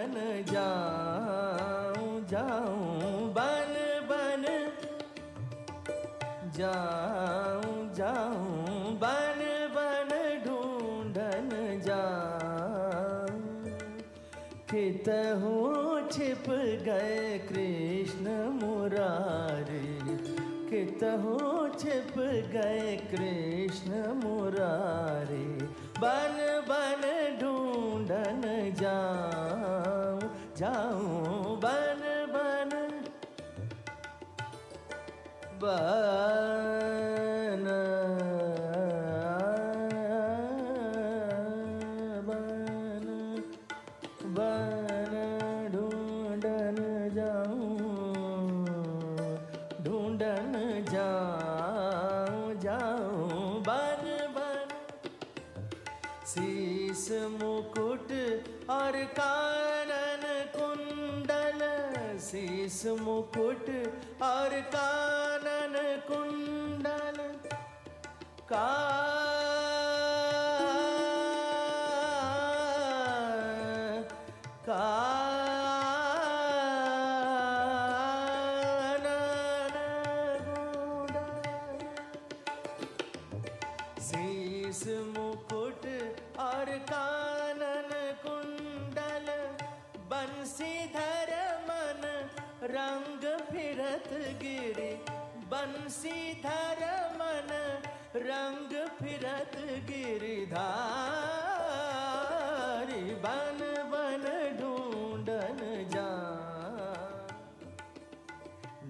ढूंढन जाऊं जाऊं बन बन जाऊं जाऊं बन बन ढूंढन जाऊं कितहु छिप गए कृष्ण मुरारी कितहु छिप गए कृष्ण मुरारी बन बन ढूंढन जाऊं जाऊं बन बन बन बन बन ढूंढन जाऊं जाऊं बन बन शीस मुकुट और कानन कुंडल शीस मुकुट और कानन कुंडल शीस मुकुट और कानन कुंडल बंसीधर मन रंग फिरत गिरी बंसीधर मन रंग फिरत गिरिधारी बन बन ढूंढन जा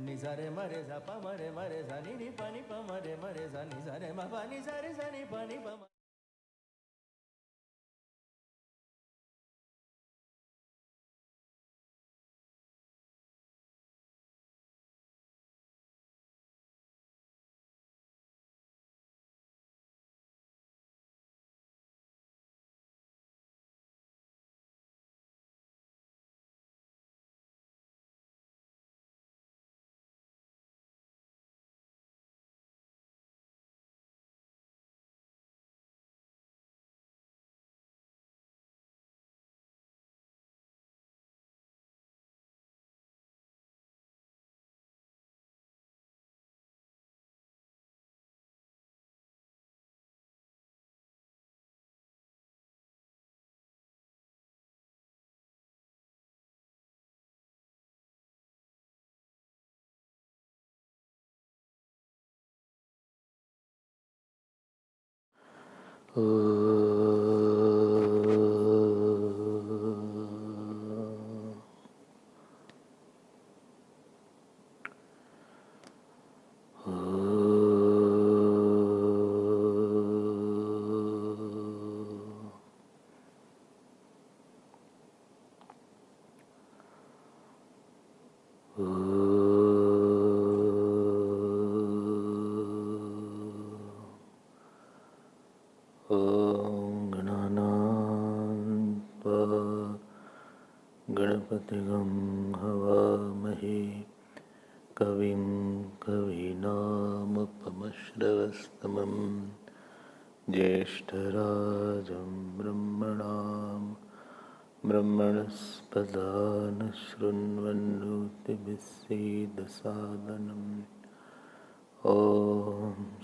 निसारे मरे सा प मरे सा नि प मरे सा नि सा रे म प नि सा रे सा नि प गणपतिगं हवामहे कविं कवीनामुपमश्रवस्तमं ज्येष्ठराजं ब्रह्मणां ब्रह्मणस्पदान शृण्वन्नोतिभिस्सीदसादनम् ॐ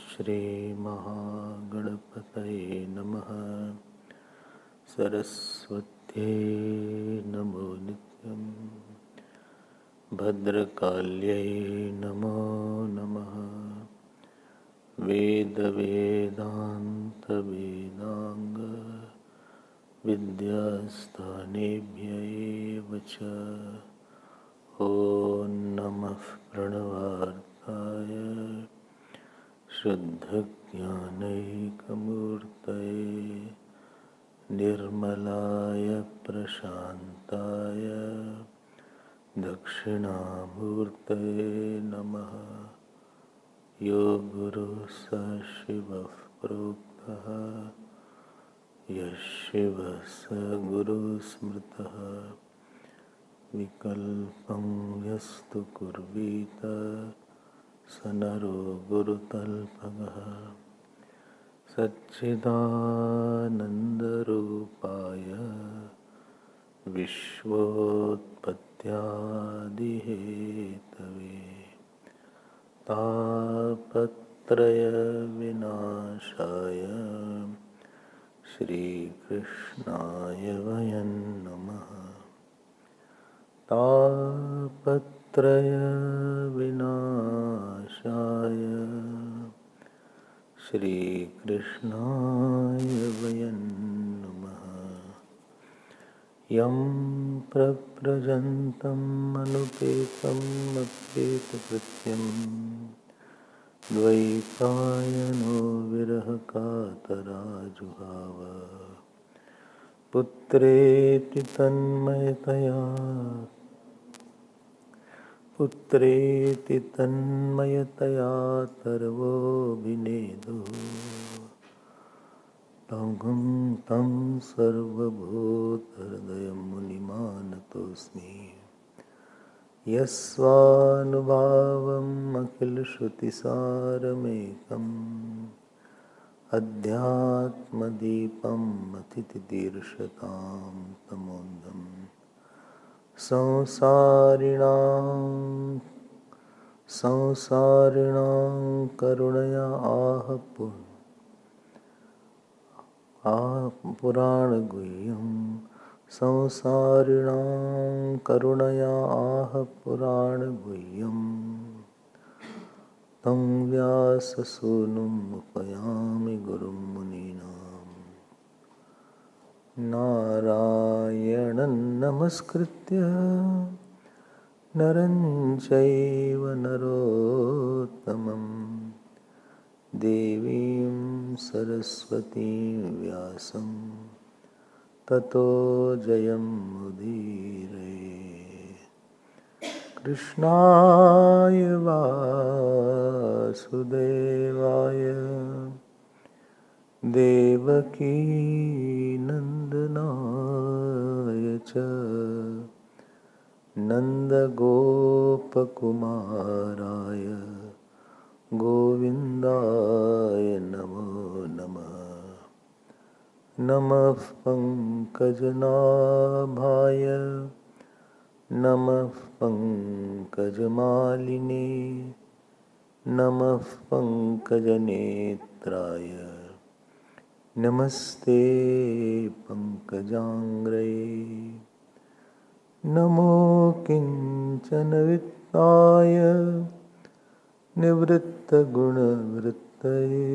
श्रीमहागणपतये नमः। सरस्वत्यै नमो नित्यं भद्रकाल्यै नमो नमः। वेदवेदान्तवेदाङ्ग विद्यास्थानेभ्य एव च ॐ नमः प्रणवार्ताय शुद्धज्ञानैकमूर्तये निर्मलाय प्रशान्ताय दक्षिणामूर्तये नमः। यो गुरुः स शिवः प्रोक्तः यः शिवः स गुरुः स्मृतः विकल्पं यस्तु कुर्वीत स नरो गुरुतल्पगः। सच्चिदानन्दरूपाय विश्वोत्पत्त्यादिहेतवे तापत्रयविनाशाय श्रीकृष्णाय वयं नमः। तापत्रयविनाशाय श्रीकृष्णाय वयं नमः। यं प्रव्रजन्तम् अनुपेतम् अपेतकृत्यं द्वैपायनो विरहकातराजुहाव पुत्रेति तन्मयतया तर्वोऽभिनेदुः तं सर्वभूतहृदयं मुनिमानतोऽस्मि। यस्वानुभावम् अखिलश्रुतिसारमेकम् अध्यात्मदीपम् अतिथितीर्षतां तमोन्दम् संसारिणां करुणया पुराणगुह्यं संसारिणां करुणया पुराणगुह्यं तं व्याससूनुम् उपयामि गुरुं मुनीनां। नारायणं नमस्कृत्य नरं चैव नरोत्तमम् देवीं सरस्वतीं व्यासं ततो जयमुदीरये। कृष्णाय वासुदेवाय देवकीनन्दनाय च नन्दगोपकुमाराय गोविन्दाय नमो नमः। नमः पङ्कजनाभाय नमः पङ्कजमालिने नमः पङ्कजनेत्राय नमस्ते पङ्कजाङ्ग्रये। नमो किञ्चनवित्ताय निवृत्तगुणवृत्तये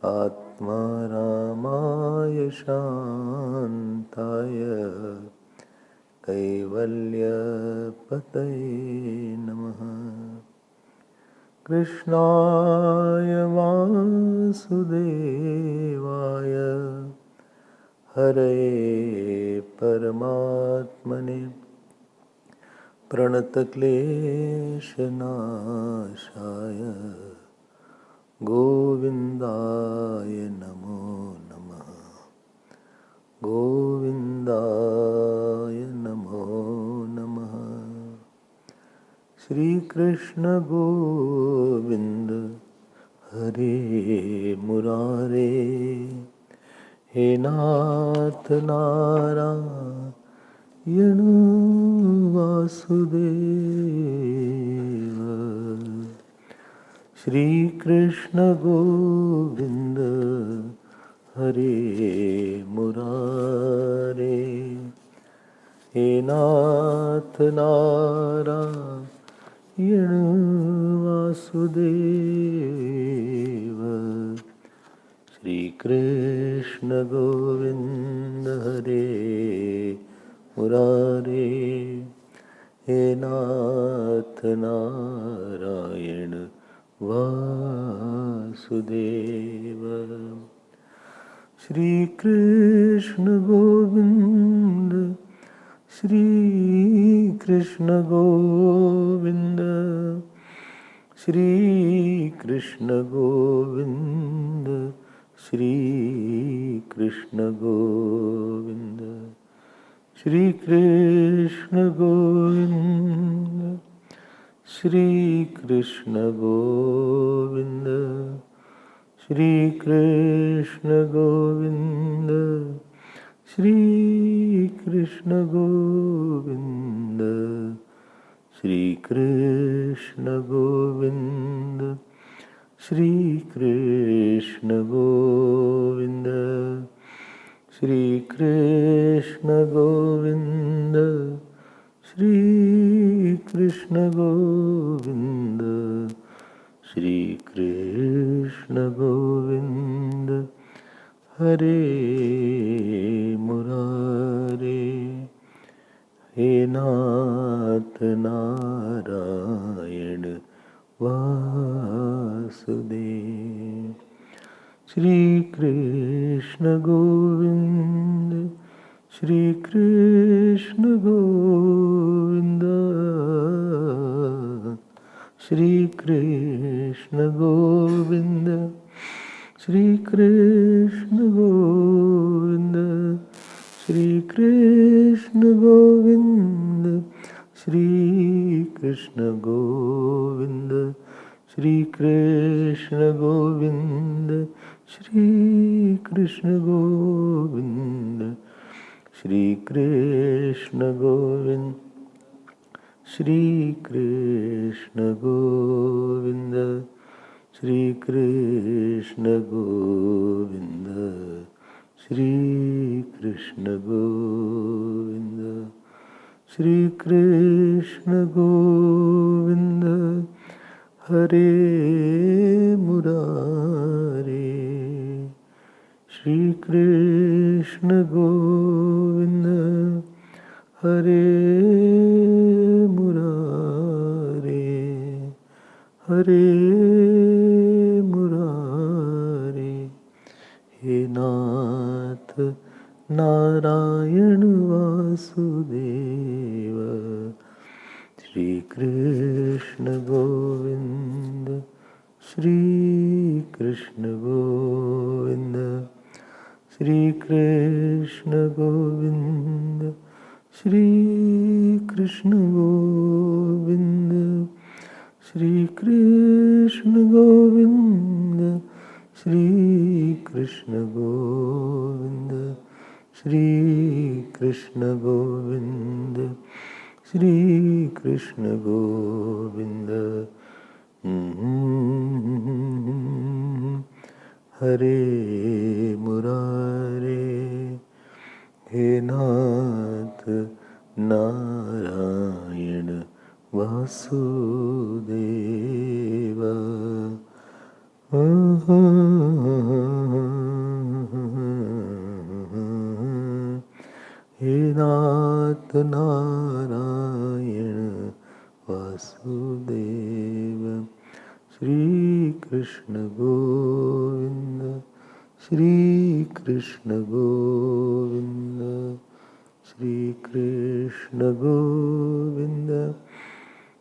आत्मारामाय शान्ताय कैवल्यपतये नमः। कृष्णाय वासुदेवाय हरये परमात्मने प्रणतक्लेशनाशाय गोविन्दाय नमो नमः। गोविन्दाय नमो नमः। श्रीकृष्ण गोविन्द हरे मुरारे हे नाथ नारायण वासुदेव। श्री कृष्ण गोविंद हरे मुरारे हे नाथ नारायण वासुदेव। श्री कृष्ण गोविंद हरे मुरारे हे नाथ Narayan Vasudev. Shri Krishna Govind Shri Krishna Govind Shri Krishna Govind Shri Krishna Govind Shri Krishna Govind Shri Krishna Govind Shri Krishna Govind Shri Krishna Govinda, Shri Krishna Govinda, Shri Krishna Govinda, Shri Krishna Govinda, Shri Krishna Govinda, Shri Krishna Govinda, Hare Murare, He Nath Narayana Vasudev. Shri Krishna Govinda, Shri Krishna Govinda, Shri Krishna Govinda, Shri Krishna Govinda, Shri Krishna Govinda, Shri Krishna Govinda, Shri Krishna Govinda, Shri Krishna Govinda, Shri Krishna Govinda, Shri Krishna Govinda, Shri Krishna Govinda, Shri Krishna Govinda, Shri Krishna Govinda, Hare Murare, Shri Krishna Govinda, Hare Murare, Hare Murare, He Nath Narayan Vasudeva, Shri Krishna Govinda, Shri Krishna Govinda, Shri Krishna Govinda, Shri Krishna Govinda, Shri Krishna Govinda, Shri Krishna Govinda, Shri Krishna Govinda, Shri Krishna Govinda. Hare Murare, He Nath Narayana Vasudeva. He Nath Narayana Vasudeva. Shri Krishna Govinda, Shri Krishna Govinda, Shri Krishna Govinda,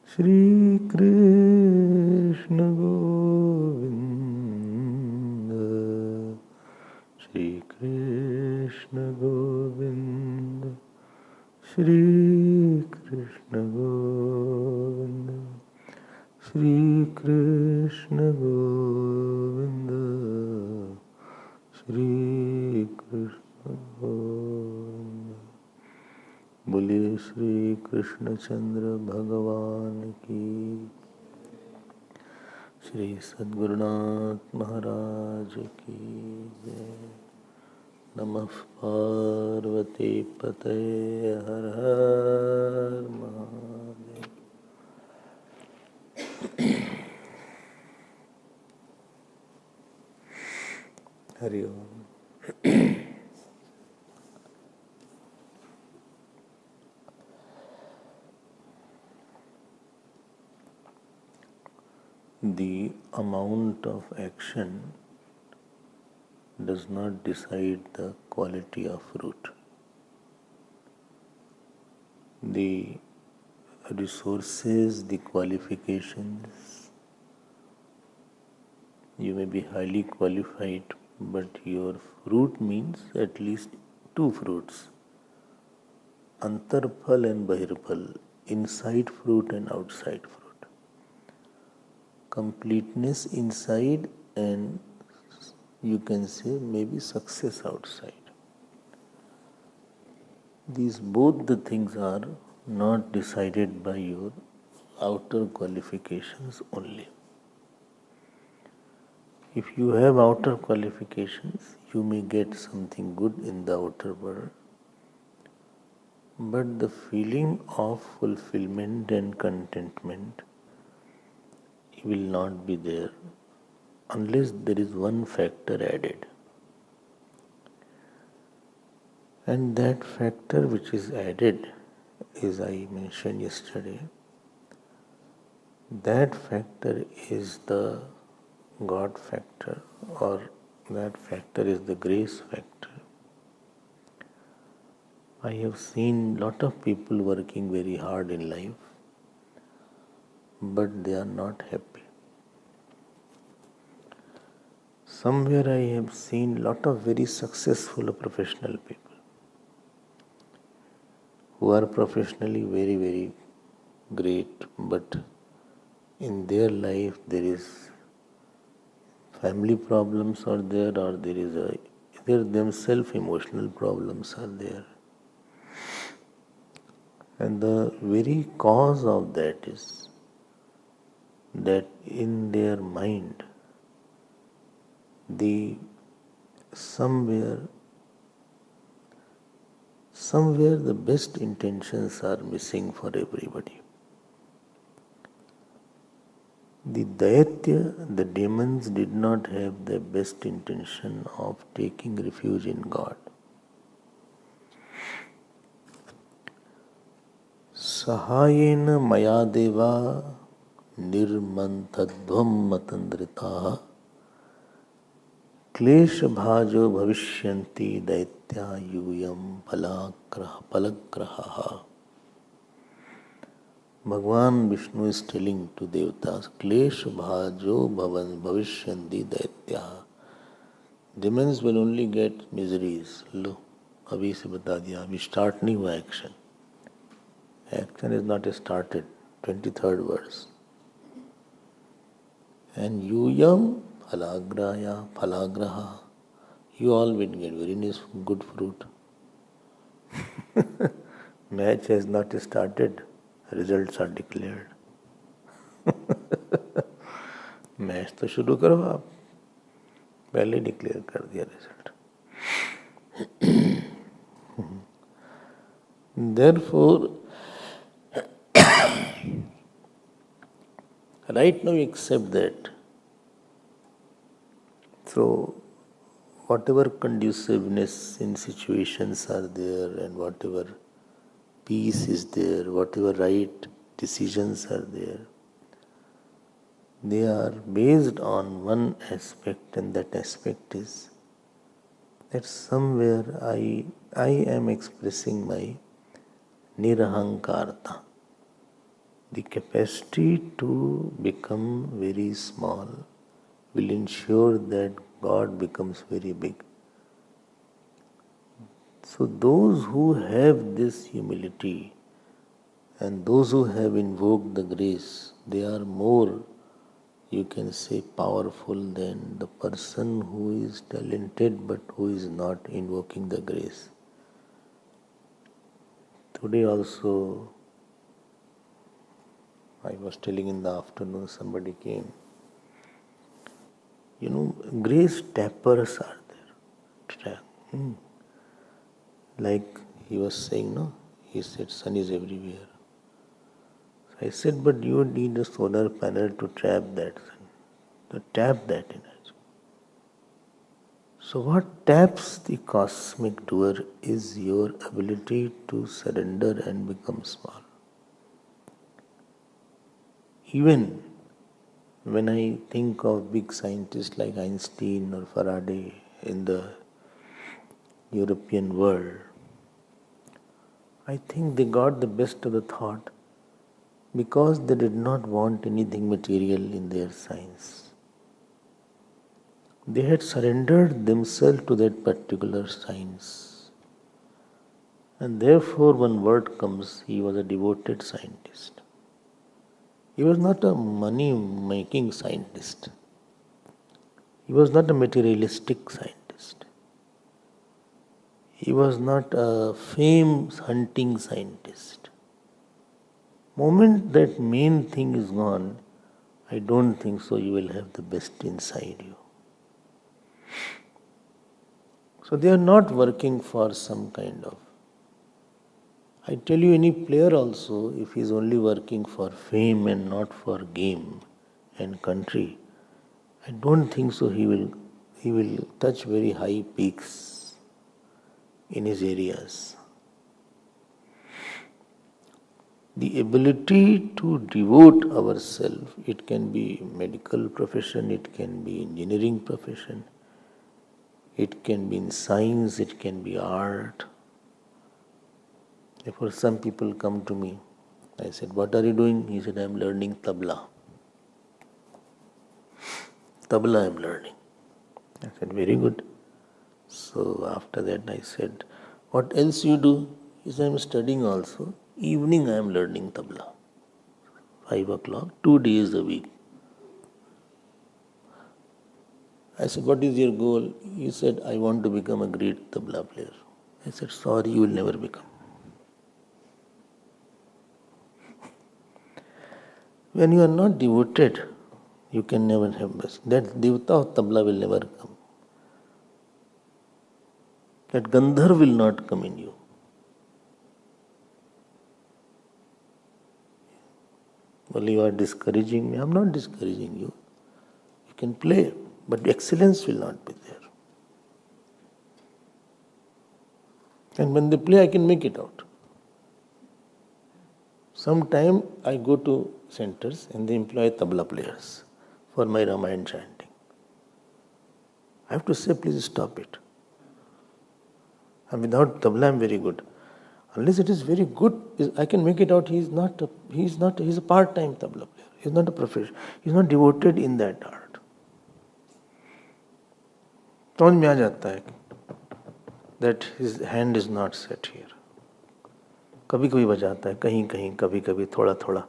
Shri Krishna Govinda, Shri Krishna Govinda, Shri Krishna Govinda, Shri Krishna Govinda, Shri Krishna Govinda. बोलिए श्री कृष्णचंद्र भगवान की, श्री सद्गुरुनाथ महाराज की जय। नमः पार्वती पतये, हर हर महादेव। हरि ओम। The amount of action does not decide the quality of fruit. The resources, the qualifications, you may be highly qualified, but your fruit means at least two fruits. Antarphal and Bahirphal, inside fruit and outside fruit. Completeness inside and you can say maybe success outside. These both the things are not decided by your outer qualifications only. If you have outer qualifications, you may get something good in the outer world, but the feeling of fulfillment and contentment will not be there unless there is one factor added. And that factor which is added, as I mentioned yesterday, that factor is the God factor, or that factor is the grace factor. I have seen lot of people working very hard in life, but they are not happy. Somewhere I have seen lot of very successful professional people who are professionally very, very great, but in their life there is family problems are there, or there is either themselves emotional problems are there. And the very cause of that is that in their mind, the somewhere the best intentions are missing for everybody. The Daitya, the demons, did not have the best intention of taking refuge in God. Sahayena mayadeva nirmantadvam matandritaha klesha bhajo bhavishyanti daitya yuyam palagraha. Bhagavan Vishnu is telling to Devatas, Klesha bhajo bhavishyanti daitya. Demons will only get miseries. Lo, abhi se bata diya, abhi start nahi hua action. Action is not started. 23rd verse. And yuyam phalagraha. You all will get very nice, good fruit. Match has not started. Results are declared. Match तो शुरू करो आप, पहले declare कर दिया result. Therefore, right now we accept that. So, whatever conduciveness in situations are there, and whatever peace is there, whatever right decisions are there, they are based on one aspect, and that aspect is that somewhere I am expressing my nirahankarta, the capacity to become very small will ensure that God becomes very big. So those who have this humility and those who have invoked the grace, they are more, you can say, powerful than the person who is talented but who is not invoking the grace. Today also, I was telling in the afternoon, somebody came. Grace tappers are there. Like he was saying, no? He said, sun is everywhere. So I said, but you need a solar panel to trap that sun, to tap that energy. So what taps the cosmic door is your ability to surrender and become small. Even when I think of big scientists like Einstein or Faraday in the European world, I think they got the best of the thought because they did not want anything material in their science. They had surrendered themselves to that particular science. And therefore, one word comes, he was a devoted scientist. He was not a money-making scientist. He was not a materialistic scientist. He was not a fame hunting scientist. Moment that main thing is gone, I don't think so you will have the best inside you. So they are not working for some kind of. I tell you, any player also, if he is only working for fame and not for game and country, I don't think so he will touch very high peaks in his areas. The ability to devote ourselves, it can be medical profession, it can be engineering profession, it can be in science, it can be art. Therefore, some people come to me. I said, "What are you doing?" He said, "I am learning tabla." Tabla I am learning. I said, "Very good." So after that I said, "What else you do?" He said, "I am studying also. Evening I am learning tabla. 5 o'clock, 2 days a week." I said, "What is your goal?" He said, "I want to become a great tabla player." I said, "Sorry, you will never become." When you are not devoted, you can never have best. That Devta of tabla will never come. That Gandharv will not come in you. Well, you are discouraging me. I am not discouraging you. You can play, but excellence will not be there. And when they play, I can make it out. Sometime I go to centers and they employ tabla players for my Ramayana chanting. I have to say, please stop it. And without tabla, I am very good. Unless it is very good, I can make it out. He's a part-time tabla player. He's not a professional. He's not devoted in that art. समझ में आ जाता है that his hand is not set here. कभी कभी बजाता है, कहीं कहीं, कभी कभी थोड़ा थोड़ा,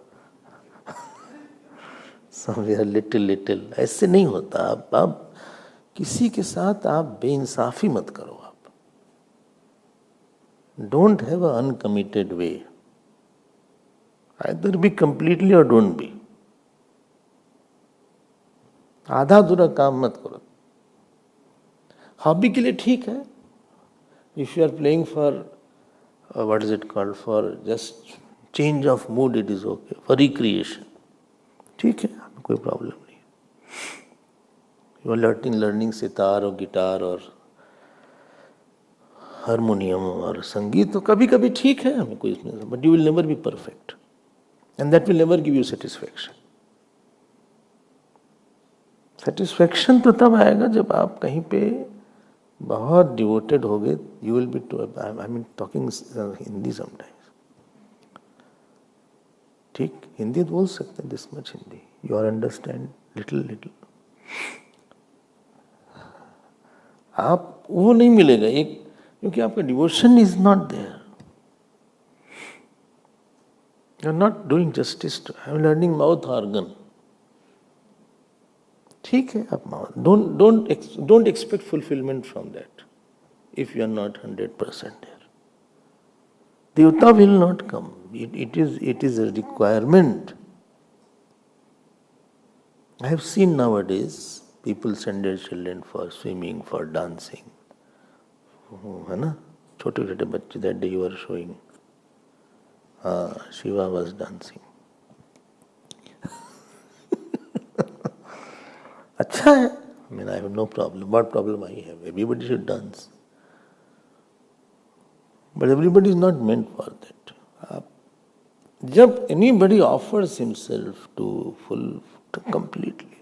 somewhere little. ऐसे नहीं होता. आप किसी के साथ आप बेइंसाफी मत करो. आप don't have an uncommitted way. Either be completely or don't be. आधा अधूरा काम मत करो. हॉबी के लिए ठीक है. If you are playing for what is it called, for just change of mood, it is okay. For recreation, ठीक है, कोई problem नहीं. You are learning sitar or guitar or harmonium और संगीत, तो कभी कभी ठीक है, हमें कोई इसमें, but you will never be perfect and that will never give you satisfaction. Satisfaction तो तब आएगा जब आप कहीं पे बहुत डिवोटेड हो गए. You will be, I mean talking Hindi sometimes. ठीक, हिंदी बोल सकते हैं, this much Hindi, you are understand little. आप वो नहीं मिलेगा एक, क्योंकि आपका devotion is not there. You are not doing justice to. I am learning mouth organ. ठीक है, आप don't expect fulfilment from that if you are not 100% there. Devta will not come. It is a requirement. I have seen nowadays people send their children for swimming, for dancing. है ना, छोटे छोटे बच्चे. That day you were showing Shiva was dancing. अच्छा है. I mean, I have no problem. What problem I have? Everybody should dance. But everybody is not meant for that. जब anybody offers himself to completely,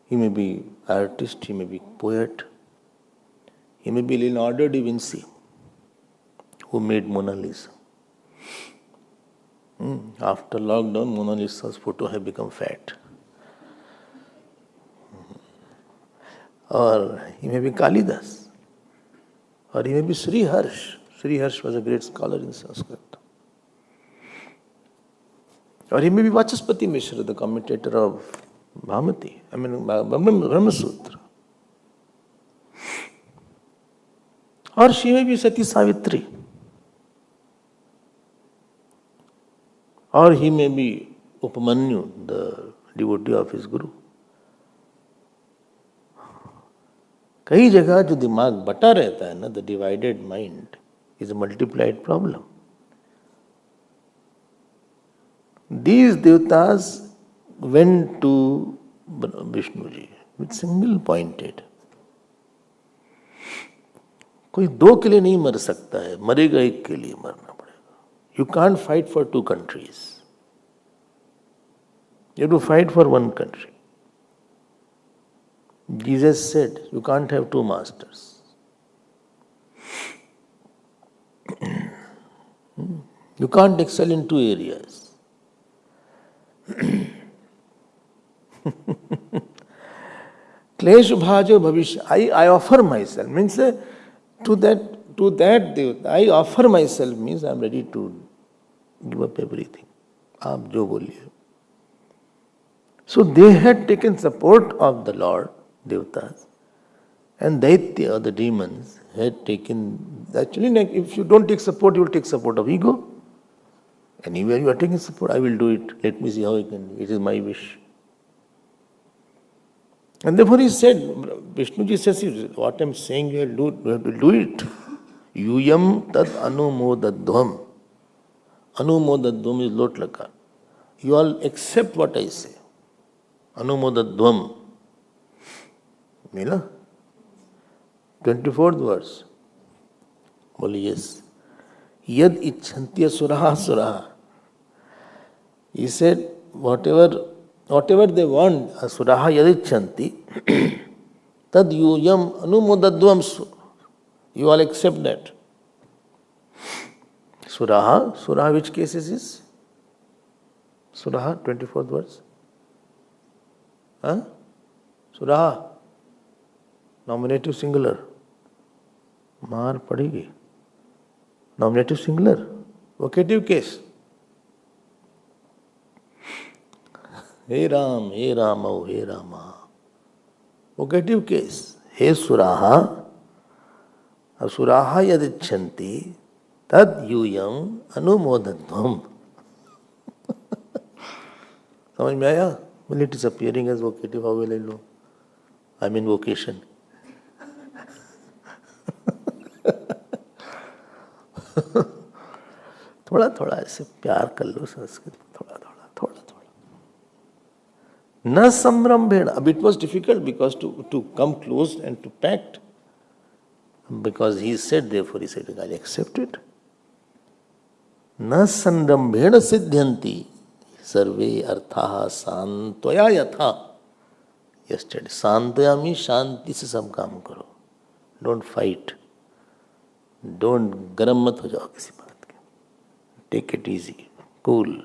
he may be artist, he may be poet, he may be Leonardo da Vinci, who made Mona Lisa. After lockdown, Mona Lisa's photo have become fat. Or he may be Kalidas, or he may be Sri Harsh. Sri Harsh was a great scholar in Sanskrit. Or he may be Vachaspati Mishra, the commentator of Brahma Sutra. Or she may be Sati Savitri. Or he may be Upamanyu, the devotee of his Guru. कई जगह जो दिमाग बटा रहता है ना, the divided mind is a multiplied problem. These devatas went to Vishnuji with single pointed. कोई दो के लिए नहीं मर सकता है, मरेगा एक के लिए मरना पड़ेगा. You can't fight for two countries. You have to fight for one country. Jesus said, you can't have two masters. You can't excel in two areas. Klesh bhajo bhavishya. I offer myself. Means to that devata, I offer myself means I am ready to give up everything. Aap jo boliye. So they had taken support of the Lord, devatas, and Daitya, the demons, had taken. Actually, like, if you don't take support, you will take support of ego. Anywhere you are taking support, I will do it. Let me see how I can do it. It is my wish. And therefore he said, Vishnuji says, what I am saying, you have to do it. Yuyam tad anumodadvam. Anumodadvam is lotlaka. You all accept what I say. Anumodadvam. Mila? 24th verse. Well, yes. Yad ichhanti suraha suraha. He said, whatever they want, asuraha yad ichhanti, tad yuyam anumodadvam. You all accept that. Suraha, which case is this? Suraha, 24th verse. Suraha, nominative singular. Maar padegi. Nominative singular. Vocative case. Hey Ram, hey Rama, hey Rama. Vocative case. Hey Suraha, asuraha yadichanti, tad yuyam anumodadvam. समझ में आया? Well, it is appearing as vocative. How will I know? I mean vocation. थोड़ा थोड़ा ऐसे प्यार कर लो संस्कृत. थोड़ा न संरंभेण. अब it was difficult because to come close and to pact, because he said, therefore he said, I accept it. न संरंभेण सिद्ध्यन्ति सर्वे अर्थाः शांतया यथा. Yesterday, शांतया means शांति से सब काम करो. Don't fight. Don't गरम मत हो जाओ किसी बात के. Take it easy, cool.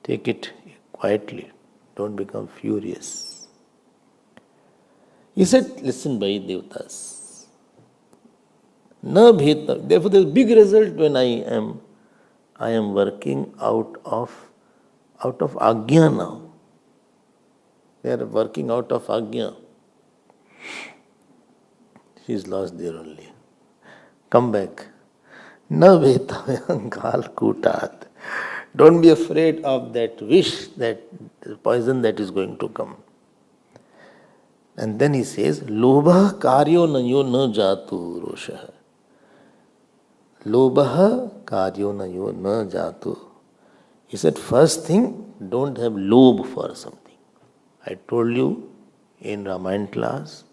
Take it quietly. Don't become furious. He said, listen, by devatas. Na bheta. Therefore, there is big result when I am working out of agya now. They are working out of agya. She is lost there only. Come back. Na bheta kal kutat. Don't be afraid of that wish, that poison that is going to come. And then he says, Lobha karyo nayo na jatu rosha. Lobha karyo nayo na jatu. He said, first thing, don't have lobe for something. I told you in Ramayana class,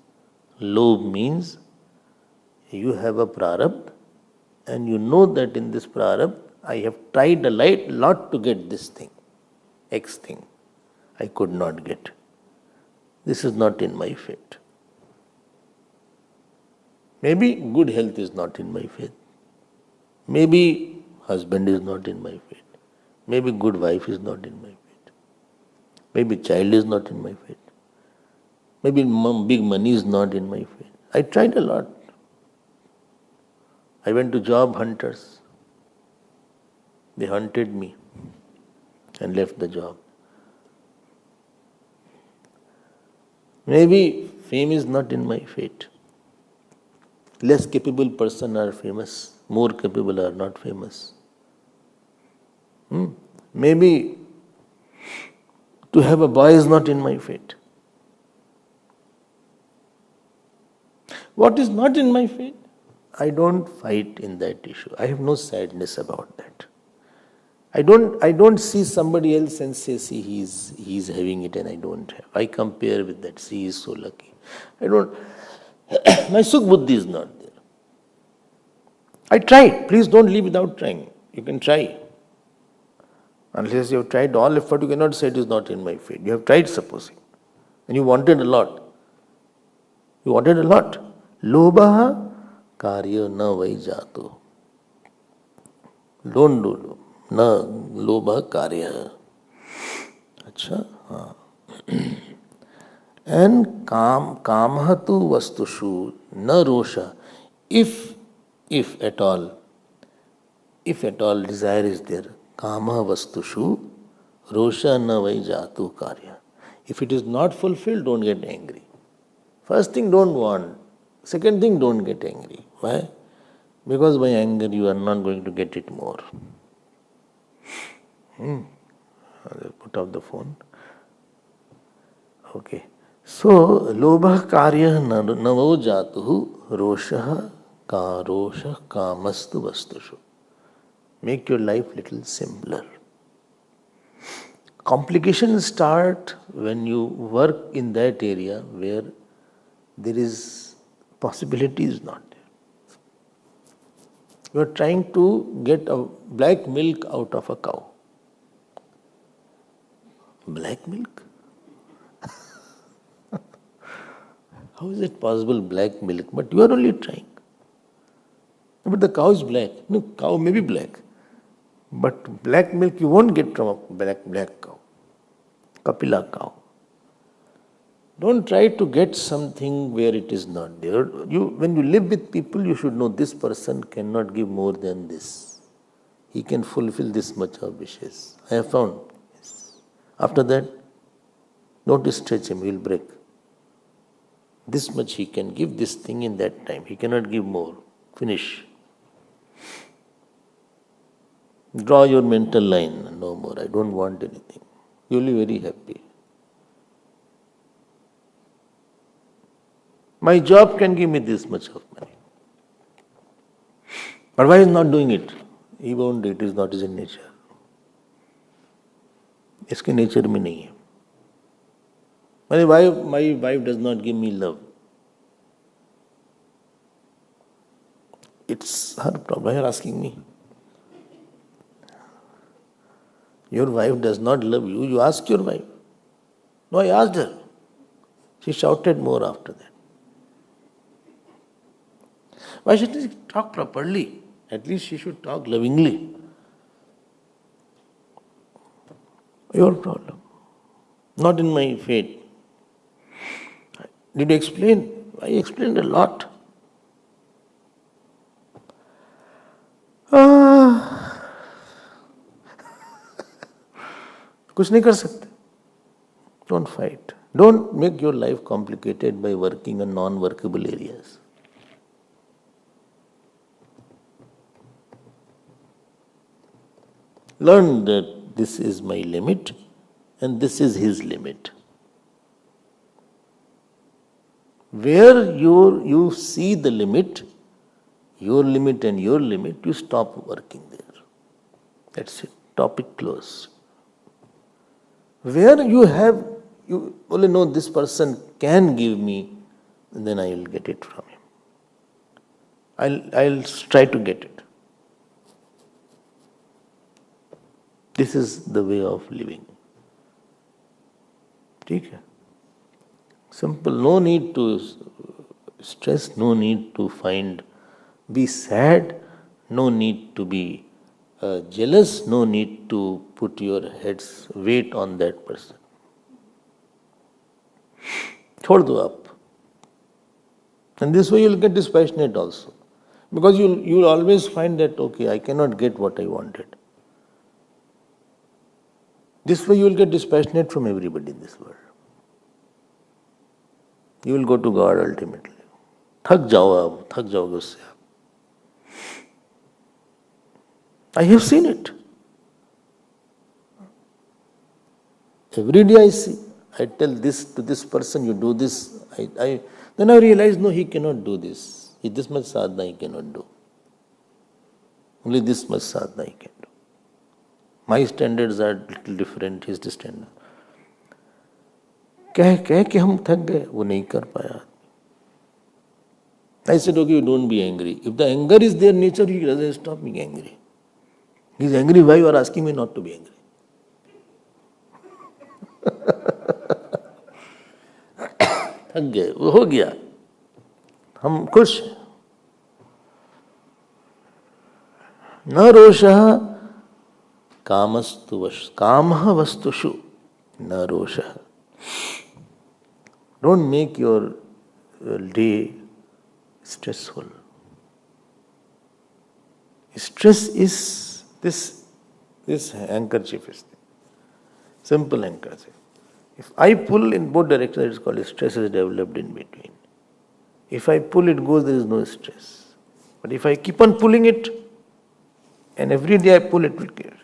lobe means you have a prarabdha and you know that in this prarabdha, I have tried a lot to get this thing, X thing. I could not get. This is not in my fate. Maybe good health is not in my fate. Maybe husband is not in my fate. Maybe good wife is not in my fate. Maybe child is not in my fate. Maybe big money is not in my fate. I tried a lot. I went to job hunters. They hunted me and left the job. Maybe fame is not in my fate. Less capable person are famous, more capable are not famous. Maybe to have a boy is not in my fate. What is not in my fate? I don't fight in that issue. I have no sadness about that. I don't see somebody else and say, see, he's having it and I don't have. I compare with that. See, he is so lucky. I don't. My Sukh Buddhi is not there. I tried. Please don't leave without trying. You can try. Unless you have tried all effort, you cannot say it is not in my fate. You have tried, supposing. And you wanted a lot. You wanted a lot. Lobha karya na vai jato. Don't do. Na lobha karya. Acha? And kamhatu vastushu na rosha. If at all desire is there, kama vastushu rosha na vai jatu karya. If it is not fulfilled, don't get angry. First thing, don't want. Second thing, don't get angry. Why? Because by anger you are not going to get it more. I'll put off the phone. Okay. So, lobha karya navo jatuhu rosha kamastu vastushu. Make your life little simpler. Complications start when you work in that area where there is possibility is not there. You are trying to get a black milk out of a cow. Black milk? How is it possible, black milk? But you are only trying. But the cow is black. No, cow may be black. But black milk you won't get from a black cow. Kapila cow. Don't try to get something where it is not there. When you live with people, you should know this person cannot give more than this. He can fulfill this much of wishes. I have found. Yes. After that, don't stretch him, he will break. This much he can give this thing in that time. He cannot give more. Finish. Draw your mental line. No more. I don't want anything. You will be very happy. My job can give me this much of money. But why is not doing it? He won't do it. It is not his nature. इसके nature में नहीं है. My wife does not give me love. It's her problem. Why are you asking me? Your wife does not love you. You ask your wife. No, I asked her. She shouted more after that. Why should she talk properly? At least she should talk lovingly. Your problem. Not in my fate. Did you explain? I explained a lot. कुछ नहीं कर सकते. Don't fight. Don't make your life complicated by working on non-workable areas. Learn that this is my limit and this is his limit. Where you see the limit, your limit and your limit, you stop working there. That's it. Topic closed. Where you only know this person can give me, then I will get it from him. I'll try to get it. This is the way of living. ठीक है? Simple. No need to stress. No need to be sad. No need to be jealous. No need to put your head's weight on that person. छोड़ दो आप. And this way you will get dispassionate also. Because you will always find that, okay, I cannot get what I wanted. This way you will get dispassionate from everybody in this world. You will go to God ultimately. थक जाओगे उससे आप. I have seen it. Every day I see. I tell this to this person, you do this. Then I realize, no, he cannot do this. This much sadhana he cannot do. Only this much sadhana he can do. My standards are little different, his standard. कह के हम थक गए, वो नहीं कर पाया. I said, okay, you don't be angry. If the anger is their nature, he doesn't stop being angry. He is angry, why you are asking me not to be angry? थक गए, वो हो गया, हम खुश हैं. न रोषः कामः वस्तुषु न रोषः. Don't make your day stressful. Stress is this handkerchief is there. Simple handkerchief. If I pull in both directions, it is called stress is developed in between. If I pull, it goes, there is no stress. But if I keep on pulling it, and every day I pull, it will get.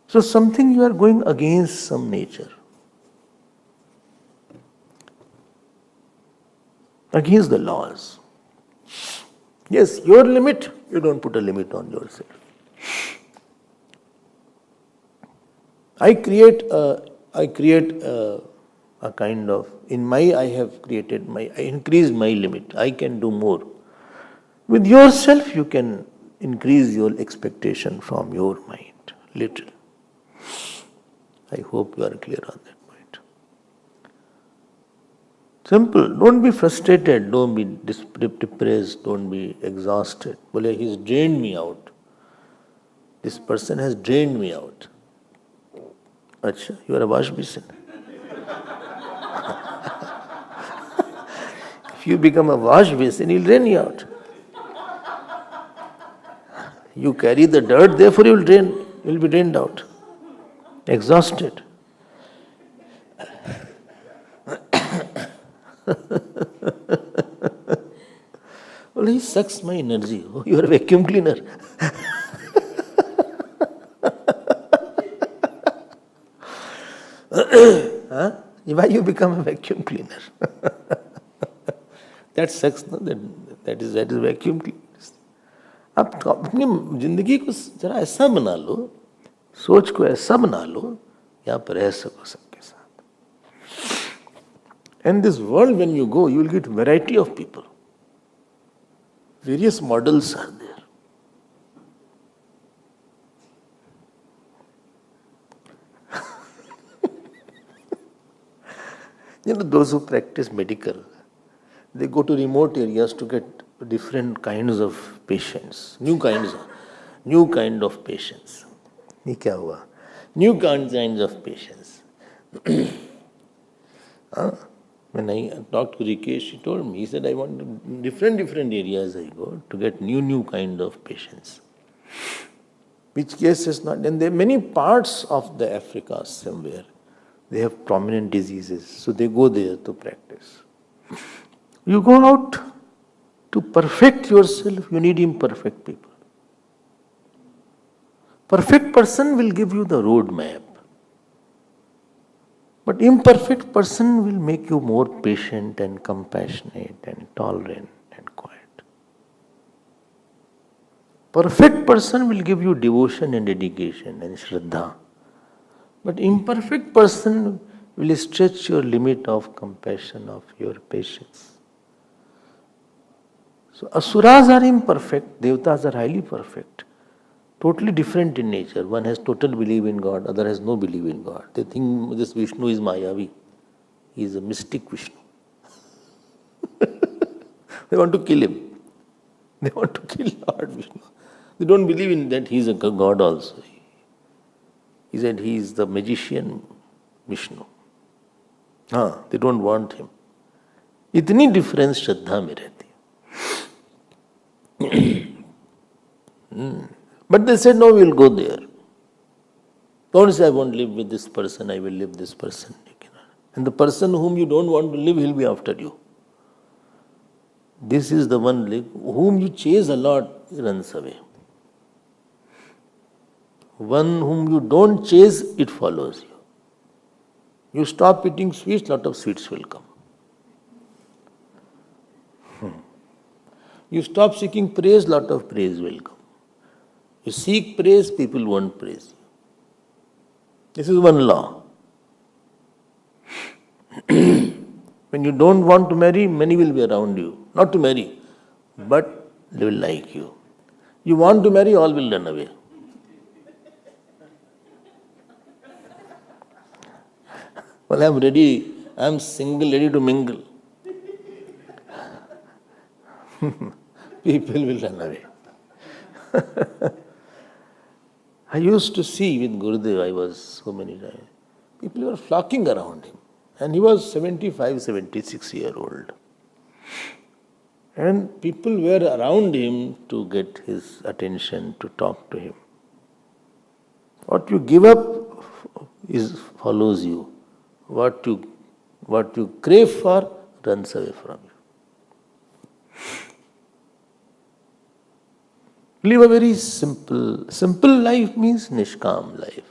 So something you are going against some nature. Against the laws. Yes, your limit, you don't put a limit on yourself. I create a kind of, I increased my limit. I can do more. With yourself, you can increase your expectation from your mind, little. I hope you are clear on that point. Simple. Don't be frustrated. Don't be depressed. Don't be exhausted. Well, he's drained me out. This person has drained me out. Achha, you are a wash basin. If you become a wash basin, he'll drain you out. You carry the dirt, therefore you will be drained out. Exhausted. Well, he sucks my energy. Oh, you are a vacuum cleaner. Huh? Why you become a vacuum cleaner? That sucks, no? That is vacuum cleaner. आप अपनी जिंदगी को जरा ऐसा बना लो, सोच को ऐसा बना लो, यहाँ पर रह सको सबके साथ. And this world, when you go, you will get variety of people. Various models are there. Those who practice medical, they go to remote areas to get different kinds of patients, new kind of patients. ये क्या हुआ? New kinds of patients. When I talked to Rikesh, he told me, he said, I want different areas I go to get new kind of patients. Which case is not, and there are many parts of the Africa somewhere. They have prominent diseases, so they go there to practice. You go out to perfect yourself, you need imperfect people. Perfect person will give you the road map. But imperfect person will make you more patient and compassionate and tolerant and quiet. Perfect person will give you devotion and dedication and shraddha. But imperfect person will stretch your limit of compassion, of your patience. So asuras are imperfect, devtas are highly perfect. Totally different in nature. One has total belief in God, other has no belief in God. They think this Vishnu is Mayavi. He is a mystic Vishnu. They want to kill him. They want to kill Lord Vishnu. They don't believe in that he is a God also. He said he is the magician Vishnu. They don't want him. इतनी difference श्रद्धा में रहती है. But they said, no, we will go there. Don't say, I won't live with this person, I will live this person. And the person whom you don't want to live, he'll be after you. This is the one whom you chase a lot runs away. One whom you don't chase, it follows you. You stop eating sweets, lot of sweets will come. You stop seeking praise, lot of praise will come. You seek praise, people won't praise you. This is one law. When you don't want to marry, many will be around you. Not to marry, but they will like you. You want to marry, all will run away. Well, I'm ready, I'm single, ready to mingle. People will run away. I used to see with Gurudev, I was so many times, people were flocking around him. And he was 75, 76 years old. And people were around him to get his attention, to talk to him. What you give up follows you. What you crave for runs away from you. Live a very simple life means Nishkam life.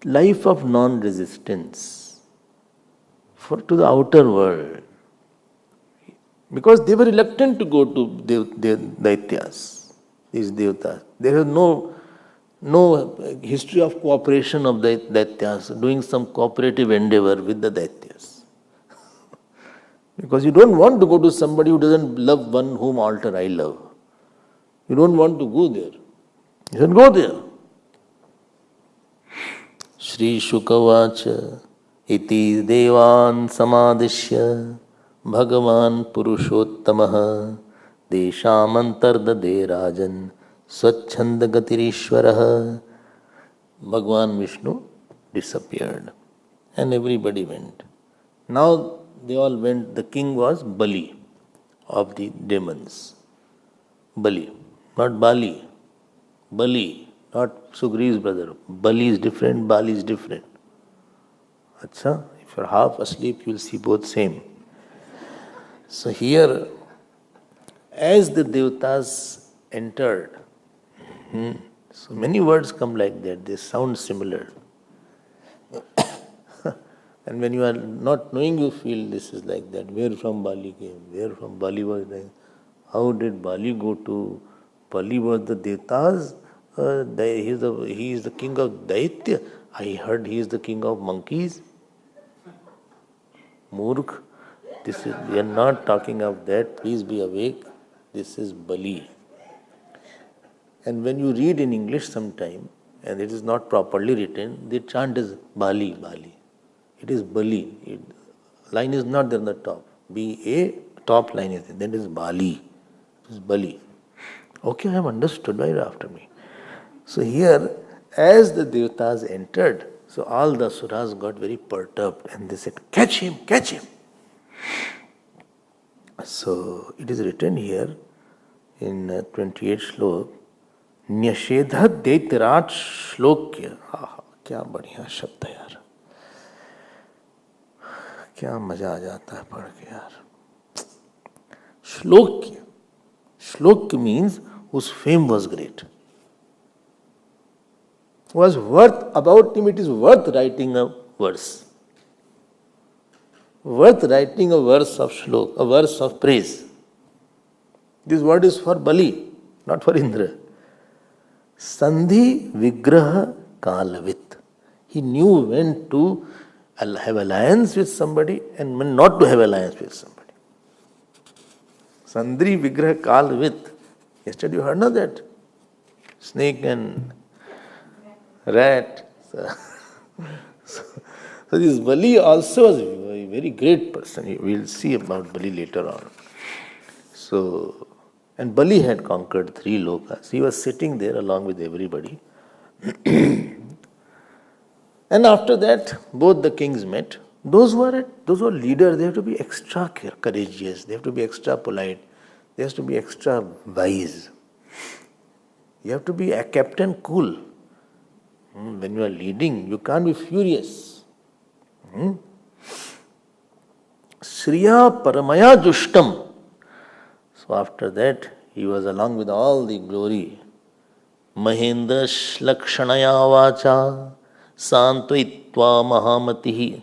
Life of non-resistance to the outer world. Because they were reluctant to go to Daityas, these Devatas. There is no history of cooperation of Daityas, doing some cooperative endeavor with the Daityas. Because you don't want to go to somebody who doesn't love one whom alter I love. You don't want to go there. You should go there. Shri Shukavacha iti devan samadishya Bhagavan Purushottamaha Deshamantardade Rajan Swachhanda Gatirishwaraha. Bhagavan Vishnu disappeared and everybody went. Now they all went. The king was Bali of the demons. Bali, not Bali. Bali, not Sugri's brother. Bali is different, Bali is different. Acha, if you're half asleep, you'll see both same. So here, as the Devatas entered, so many words come like that, they sound similar. And when you are not knowing, you feel this is like that. Where from Bali came? Where from Bali was like? How did Bali go to? Bali was the Devatas. He is the king of Daitya. I heard he is the king of monkeys. Murkh. We are not talking of that. Please be awake. This is Bali. And when you read in English sometime, and it is not properly written, the chant is Bali, Bali. It is Bali. Line is not there on the top. B-A, top line is there. Then it is Bali. It is Bali. Okay, I have understood. Right after me. So here, as the Devatas entered, so all the Asuras got very perturbed and they said, catch him, catch him. So it is written here in 28 shlok, Nyashedha Daityrat Shlokya. क्या बढ़िया शब्द है यार, क्या मजा आ जाता है पढ़ के यार. Shlokya. Shlokya means whose fame was great. Was worth, about him it is worth writing a verse. Worth writing a verse of shlok, a verse of praise. This word is for Bali, not for Indra. Sandhi Vigraha Kalavit. He knew when to have alliance with somebody and when not to have alliance with somebody. Sandhi Vigraha Kalavit. Yesterday you heard not that? Snake and rat. So this Bali also was a very great person. We will see about Bali later on. So, and Bali had conquered 3 lokas. He was sitting there along with everybody. And after that, both the kings met. Those who are leaders, they have to be extra courageous. They have to be extra polite. They have to be extra wise. You have to be a captain cool. When you are leading, you can't be furious. Shriya Paramaya Jushtam. So after that, he was along with all the glory. Mahendra Lakshanaya Vacha Santvaitva Mahamatihi.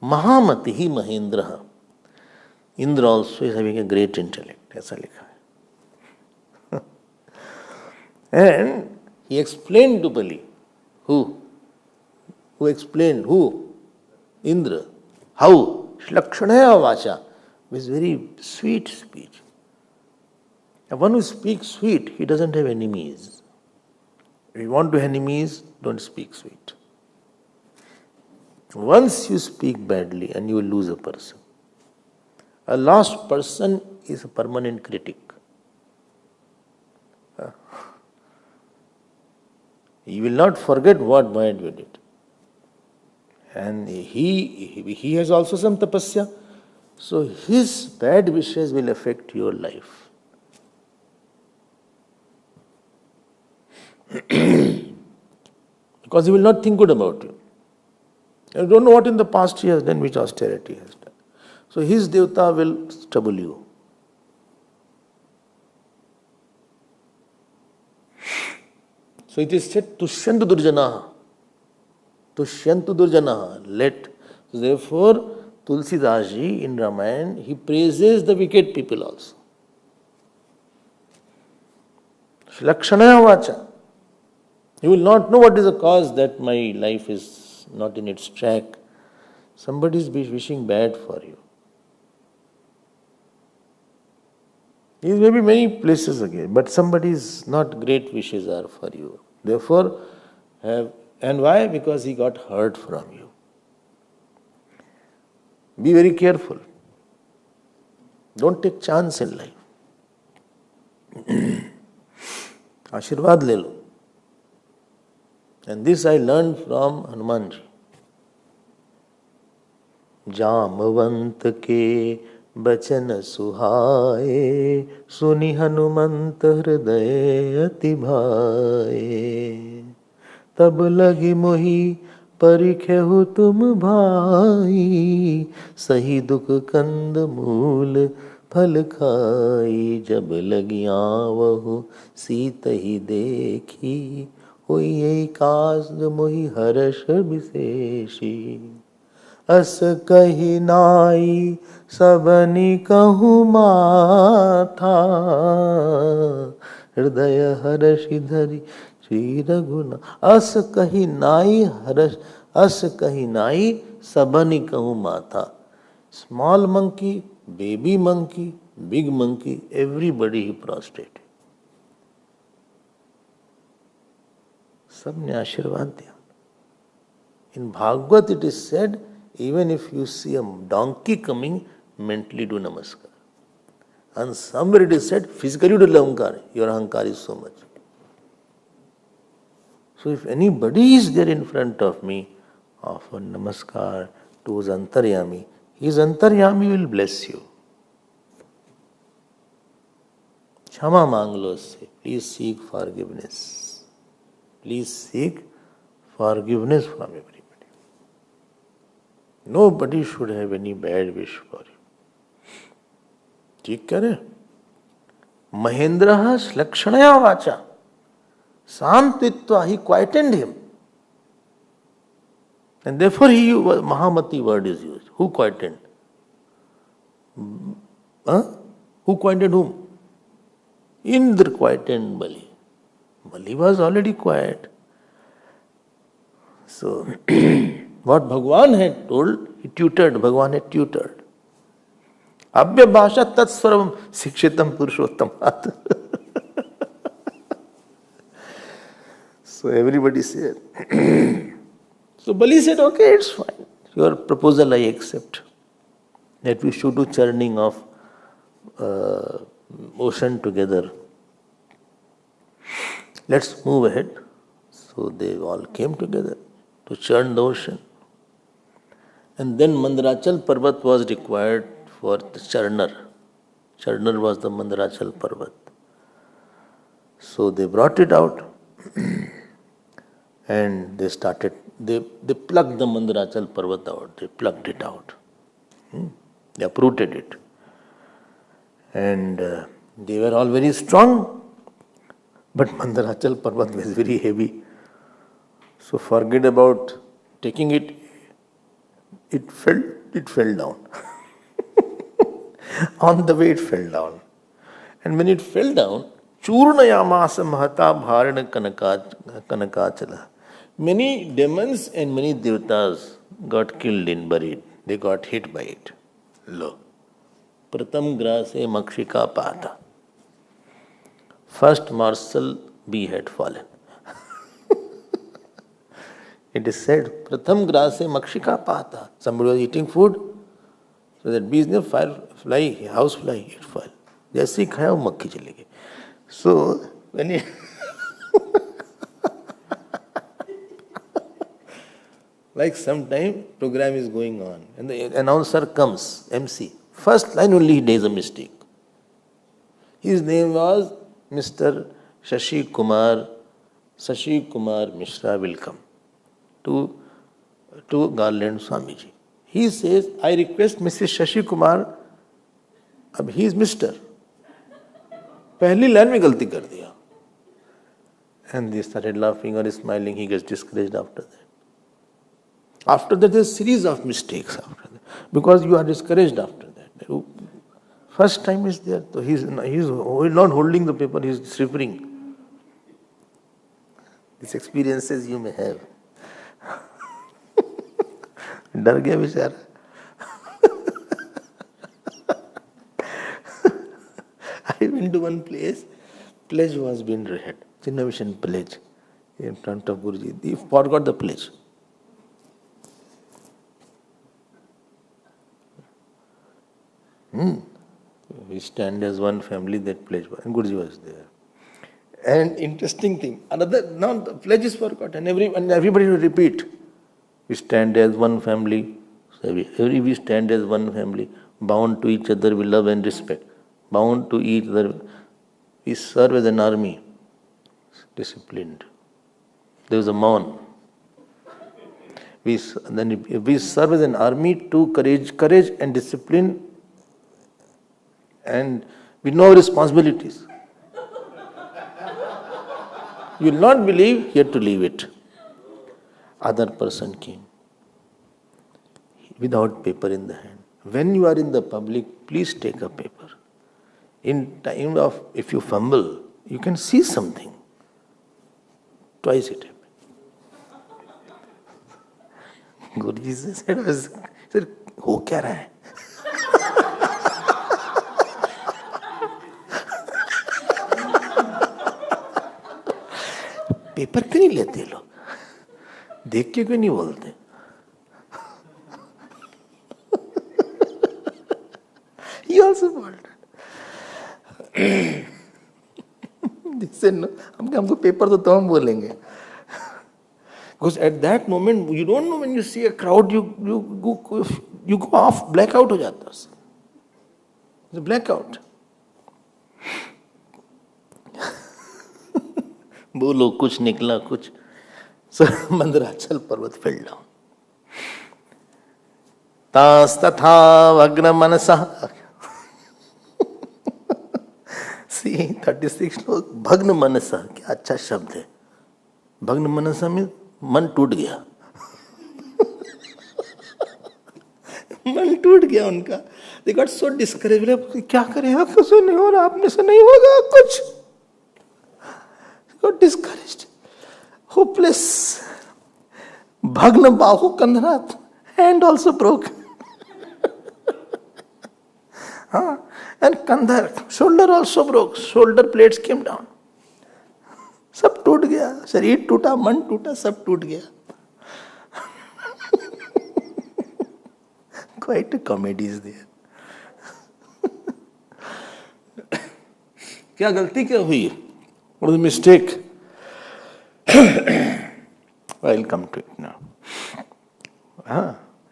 Mahamatihi Mahendra. Indra also is having a great intellect. ऐसा लिखा है. And he explained to Bali. Who? Who explained? Who? Indra. How? Lakshanaya Vacha. With very sweet speech. And one who speaks sweet, he doesn't have enemies. If you want to have enemies, don't speak sweet. Once you speak badly and you will lose a person. A lost person is a permanent critic. He will not forget what bad you did. And he has also some tapasya. So his bad wishes will affect your life. Because he will not think good about you. You don't know what in the past he has done, which austerity he has done. So his devta will trouble you. So it is said, Tushyantu Durjanaha. Tushyantu Durjanaha. So therefore, Tulsidas ji in Ramayana, he praises the wicked people also. Lakshanaya Vacha. You will not know what is the cause that my life is not in its track. Somebody is wishing bad for you. These may be many places again, but somebody's not great wishes are for you. Therefore, and why? Because he got hurt from you. Be very careful. Don't take chance in life. Ashirvad le lo. And this I learned from Hanumanji. Jamavant ke bachan suhaye suni Hanumant hriday ati bhaye tab lagi mohi परिखेहु तुम भाई सही दुख कंद मूल फल खाई जब लगिया वहु सीत ही देखी हुई यही काज मोहि हर्ष विशेषी अस कही नाई सबनी कहूँ माथा हृदय हर्षि धरी श्री रघुना अस कही नाई हर्ष अस कही नाई सबनी कहूँ माथा. Small monkey, baby monkey, big monkey, everybody he prostrated. सबने आशीर्वाद दिया. In Bhagavad it is said, even if you see a donkey coming, mentally do namaskar. And somewhere it is said, physically do ahankar. Your ahankar is so much. So if anybody is there in front of me, offer namaskar to his antaryami. His antaryami will bless you. Kshama manglo se. Please seek forgiveness. Please seek forgiveness from everybody. Nobody should have any bad wish for you. ठीक करे? Mahendra Lakshanaya Vacha. Santitva, he quietened him. And therefore Mahamati word is used. Who quietened? Who quietened whom? Indra quietened Bali. Bali was already quiet. So, what Bhagavan had told, he tutored, Bhagavan had tutored. Abhya bhasha tat swaram sikshitam purushottam. So everybody said. So Bali said, okay, it's fine. Your proposal I accept. That we should do churning of ocean together. Let's move ahead. So they all came together to churn the ocean. And then Mandarachal Parvat was required for the churner. Churner was the Mandarachal Parvat. So they brought it out and they started, they plucked the Mandarachal Parvat out. They plucked it out. They uprooted it. And they were all very strong, but Mandarachal Parvat was very heavy. So forget about taking it, it fell down. On the way it fell down. And when it fell down, Churnayamasa Mahata Bharana Kanakachala. Many demons and many devatas got killed and buried. They got hit by it. Lo. Pratam grase makshika pata. First morsel bee had fallen. It is said, Pratham grase makshika pata. Somebody was eating food, so that bee is near fly, house fly, it fell. जैसे ही खाया वो मक्खी चली गई. So when you like sometime program is going on and the announcer comes, MC. First line only he does a mistake. His name was Mr. Shashi Kumar Mishra will come to Garland Swamiji. He says, I request Mrs. Shashi Kumar, अब he is Mr. पहली line में गलती कर दिया. And they started laughing or smiling. He gets discouraged after that. After that, there's a series of mistakes after that. Because you are discouraged after that. First time is there. So he's not holding the paper, he's shivering. These experiences you may have. डर गया बेचारा. I went to one place, pledge was being read. Chinmaya pledge in front of Guruji. He forgot the pledge. We stand as one family, that pledge was, and Guruji was there. And interesting thing, now the pledge is forgotten, and everybody will repeat. We stand as one family, we stand as one family, bound to each other with love and respect. Bound to each other. We serve as an army, disciplined. There was a mourn. We serve as an army to courage and discipline, and we know responsibilities. You will not believe, he had to leave it. Other person came without paper in the hand. When you are in the public, please take a paper. In time of, if you fumble, you can see something. Twice it happened. Guruji said, हो क्या रहा है? Paper क्यों नहीं लेते लोग? देख के क्यों नहीं बोलते? He also bolded. They no, हमको पेपर दो तो हम बोलेंगे. Because at that moment, you don't know, when you see a crowd, you go off, blackout हो जाता है. It's a blackout. बोलो कुछ निकला कुछ. So Mandarachal Parvat fell down. तास तथा भग्न मनसा. See, 36 लोग भग्न मनसा, क्या अच्छा शब्द है. भग्न मनसा में मन टूट गया. मन टूट गया उनका. They got so discouraged. क्या करें, कुछ नहीं हो रहा, अपने से नहीं होगा कुछ. Got discouraged, hopeless. Bhagna bahu kandhanat, hand also broke. And kandhar, shoulder also broke. Shoulder plates came down. सब टूट गया. शरीर टूटा, मन टूटा, सब टूट गया. Quite a comedy is there. क्या गलती क्या हुई? What was the mistake? I'll come to it now.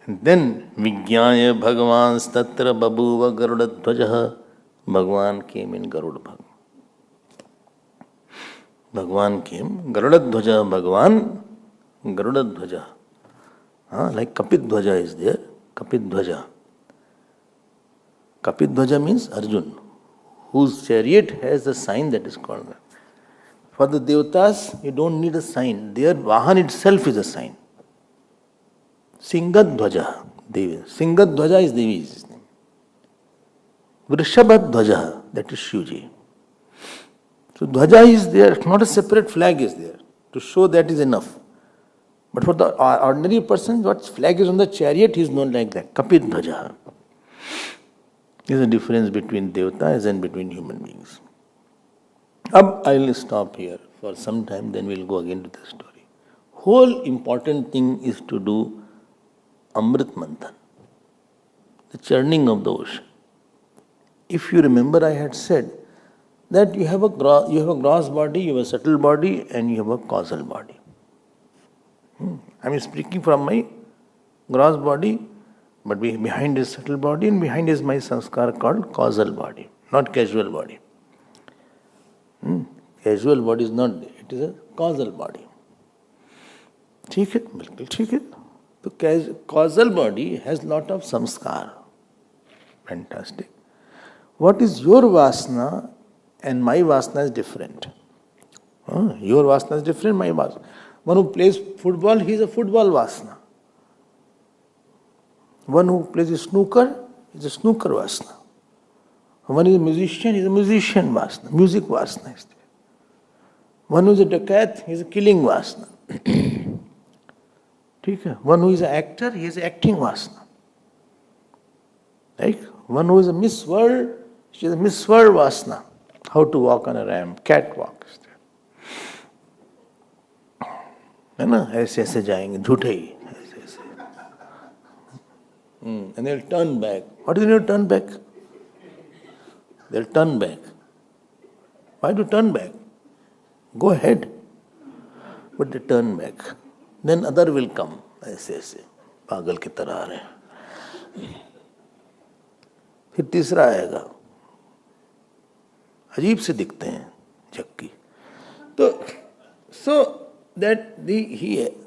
And then Vijnaya Bhagavan Statra Babuva Garudadhvajaha. Bhagavan came in Garudbhag. Bhagavan came. Garudadhvaja Bhagavan. Garudadhvaja. Like Kapidhvaja is there. Kapidhvaja. Kapidhwaja means Arjun, whose chariot has a sign that is called that. For the Devatas, you don't need a sign. Their Vahan itself is a sign. Singadhwaja, Devi. Singadhwaja is Devi's name. Vrishabhadhwaja, that is Shivji. So Dhwaja is there, not a separate flag is there. To show that is enough. But for the ordinary person, what flag is on the chariot, he is known like that. Kapidhwaja. There is a difference between Devatas and between human beings. Ab I will stop here for some time, then we will go again to the story. Whole important thing is to do Amrit Manthan, the churning of the ocean. If you remember, I had said that you have a gross body, you have a subtle body, and you have a causal body. I am speaking from my gross body, but behind is subtle body, and behind is my sanskar called causal body, not casual body. Casual body is not there, it is a causal body. ठीक है, बिल्कुल ठीक है. तो causal body has lot of samskar. Fantastic. What is your vasana and my vasana is different. Your vasana is different, my vasana. One who plays football, he is a football vasana. One who plays snooker is a snooker vasana. One is a musician, he is a musician vasana. Music vasana is there. One who is a dakat, he is a killing vasana. One who is an actor, he is acting vasana. Right? One who is a Miss World, she is a Miss World vasana. How to walk on a ramp, catwalk is there. है ना, ऐसे ऐसे जाएंगे, झूठे ही, ऐसे ऐसे. And they'll turn back. What do you mean turn back? They'll turn back. Why do you turn back? Go ahead. But they turn back. Then other will come. ऐसे ऐसे पागल की तरह आ रहे हैं. फिर तीसरा आएगा. अजीब से दिखते हैं झक्की. तो so that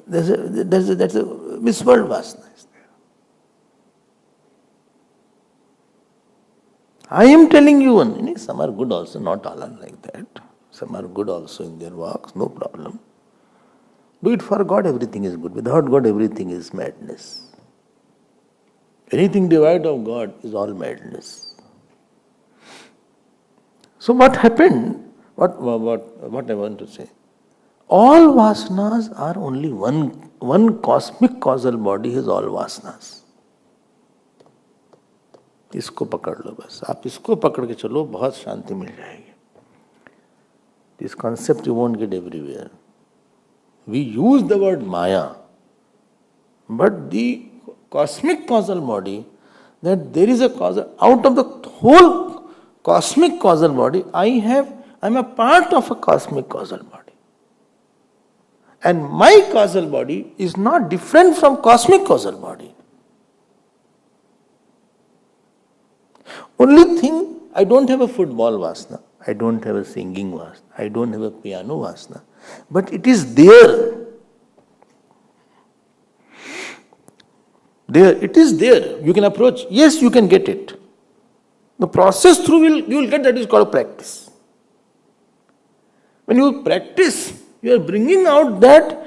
that's a Miss World vasana is there. I am telling you one. Some are good also, not all are like that. Some are good also in their works, no problem. Do it for God, everything is good. Without God, everything is madness. Anything devoid of God is all madness. So what happened? What I want to say? All vasanas are only one cosmic causal body has all vasanas. इसको पकड़ लो बस. आप इसको पकड़ के चलो, बहुत शांति मिल जाएगी. This concept you won't get everywhere. We use the word Maya, but the cosmic causal body, that there is a causal, out of the whole cosmic causal body, I am a part of a cosmic causal body. And my causal body is not different from cosmic causal body. Only thing, I don't have a football vasana, I don't have a singing vasana, I don't have a piano vasana, but it is there. It is there. You can approach. Yes, you can get it. The process through you will get that is called practice. When you practice, you are bringing out that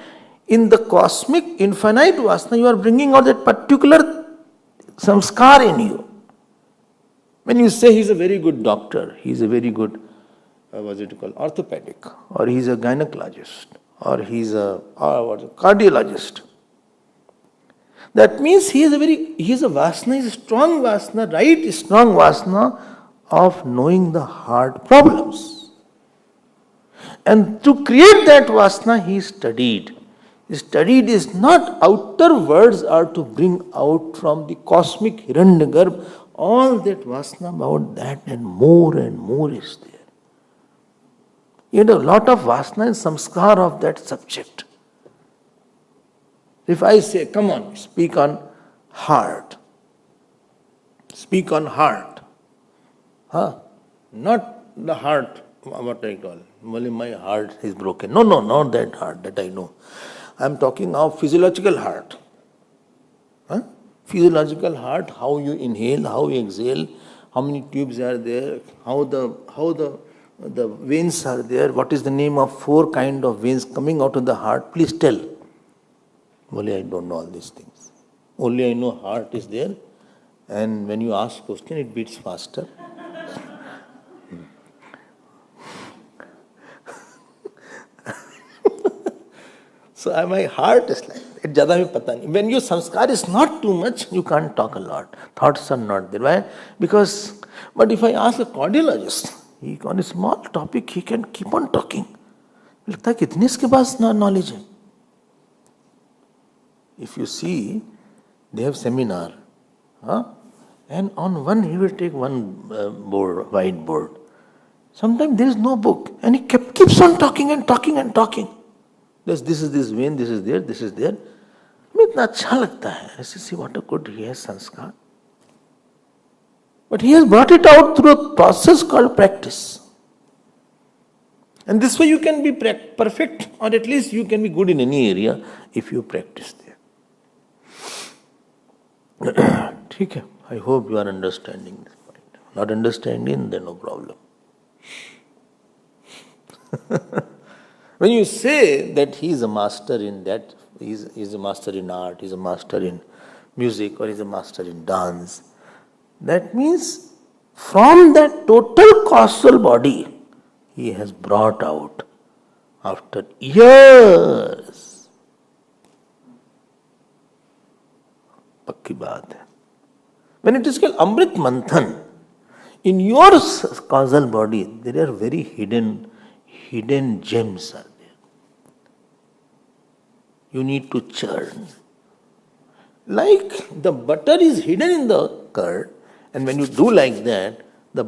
in the cosmic infinite vasana, you are bringing out that particular samskar in you. When you say he is a very good doctor, he is a very good, orthopedic, or he is a gynecologist, or he is a cardiologist. That means he is a vasana, he is a strong vasana, right strong vasana of knowing the hard problems. And to create that vasana, he studied. Studied is not outer words are to bring out from the cosmic Hiranyagarbha, all that vasana about that and more is there. You have a lot of vasana and samskar of that subject. If I say, come on, speak on heart. Speak on heart. Not the heart, what I call. Only my heart is broken. No, not that heart that I know. I am talking of physiological heart. Physiological heart, how you inhale, how you exhale, how many tubes are there, how the veins are there, what is the name of 4 kind of veins coming out of the heart, please tell. Only I don't know all these things. Only I know heart is there, and when you ask question, it beats faster. So my heart is like, it jada bhi pata nahi. When your samskar is not too much, you can't talk a lot. Thoughts are not there. Why? Because, but if I ask a cardiologist, he on a small topic, he can keep on talking. लगता है कितने इसके पास knowledge है. If you see, they have seminar, and on one he will take one board, white board. Sometimes there is no book, and he keeps on talking and talking and talking. This is this vein, this is there, this is there. हमें इतना अच्छा लगता है. I see what a good he has sanskar. But he has brought it out through a process called practice. And this way you can be perfect, or at least you can be good in any area if you practice there. ठीक है. I hope you are understanding this point. Not understanding, then no problem. When you say that he is a master in that, he is a master in art, he is a master in music, or he is a master in dance, that means from that total causal body, he has brought out after years. Pakki baat hai. When it is called Amrit Manthan, in your causal body, there are very hidden gems are there. You need to churn. Like the butter is hidden in the curd, and when you do like that, the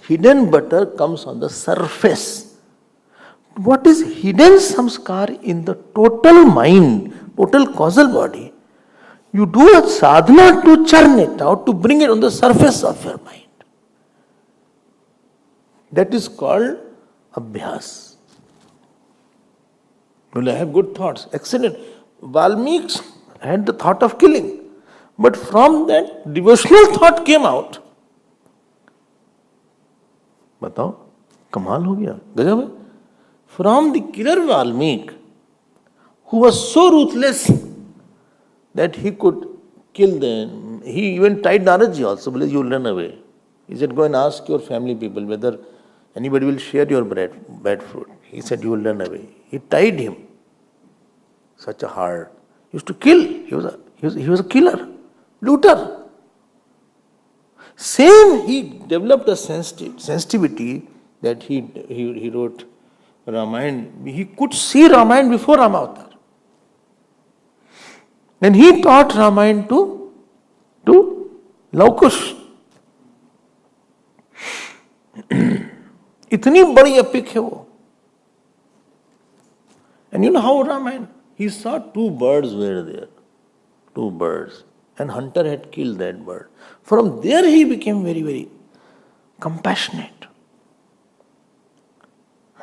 hidden butter comes on the surface. What is hidden samskar in the total mind, total causal body? You do a sadhana to churn it out, to bring it on the surface of your mind. That is called Abhyas. Well, I have good thoughts. Excellent. Valmiki had the thought of killing. But from that, devotional thought came out. बताओ, कमाल हो गया, गजब है. From the killer Valmiki, who was so ruthless that he could kill them. He even tried Naradji also, because you will run away. He said, go and ask your family people whether anybody will share your bad fruit. He said, you will run away. He tied him. Such a hard. He used to kill. He was a killer, looter. Same, he developed a sensitivity that he wrote Ramayana. He could see Ramayana before Ramavatar. Then he taught Ramayana to Laukush. इतनी बड़ी epic है वो. And you know how Ramayana? He saw 2 birds were there. 2 birds. And hunter had killed that bird. From there he became very, very compassionate.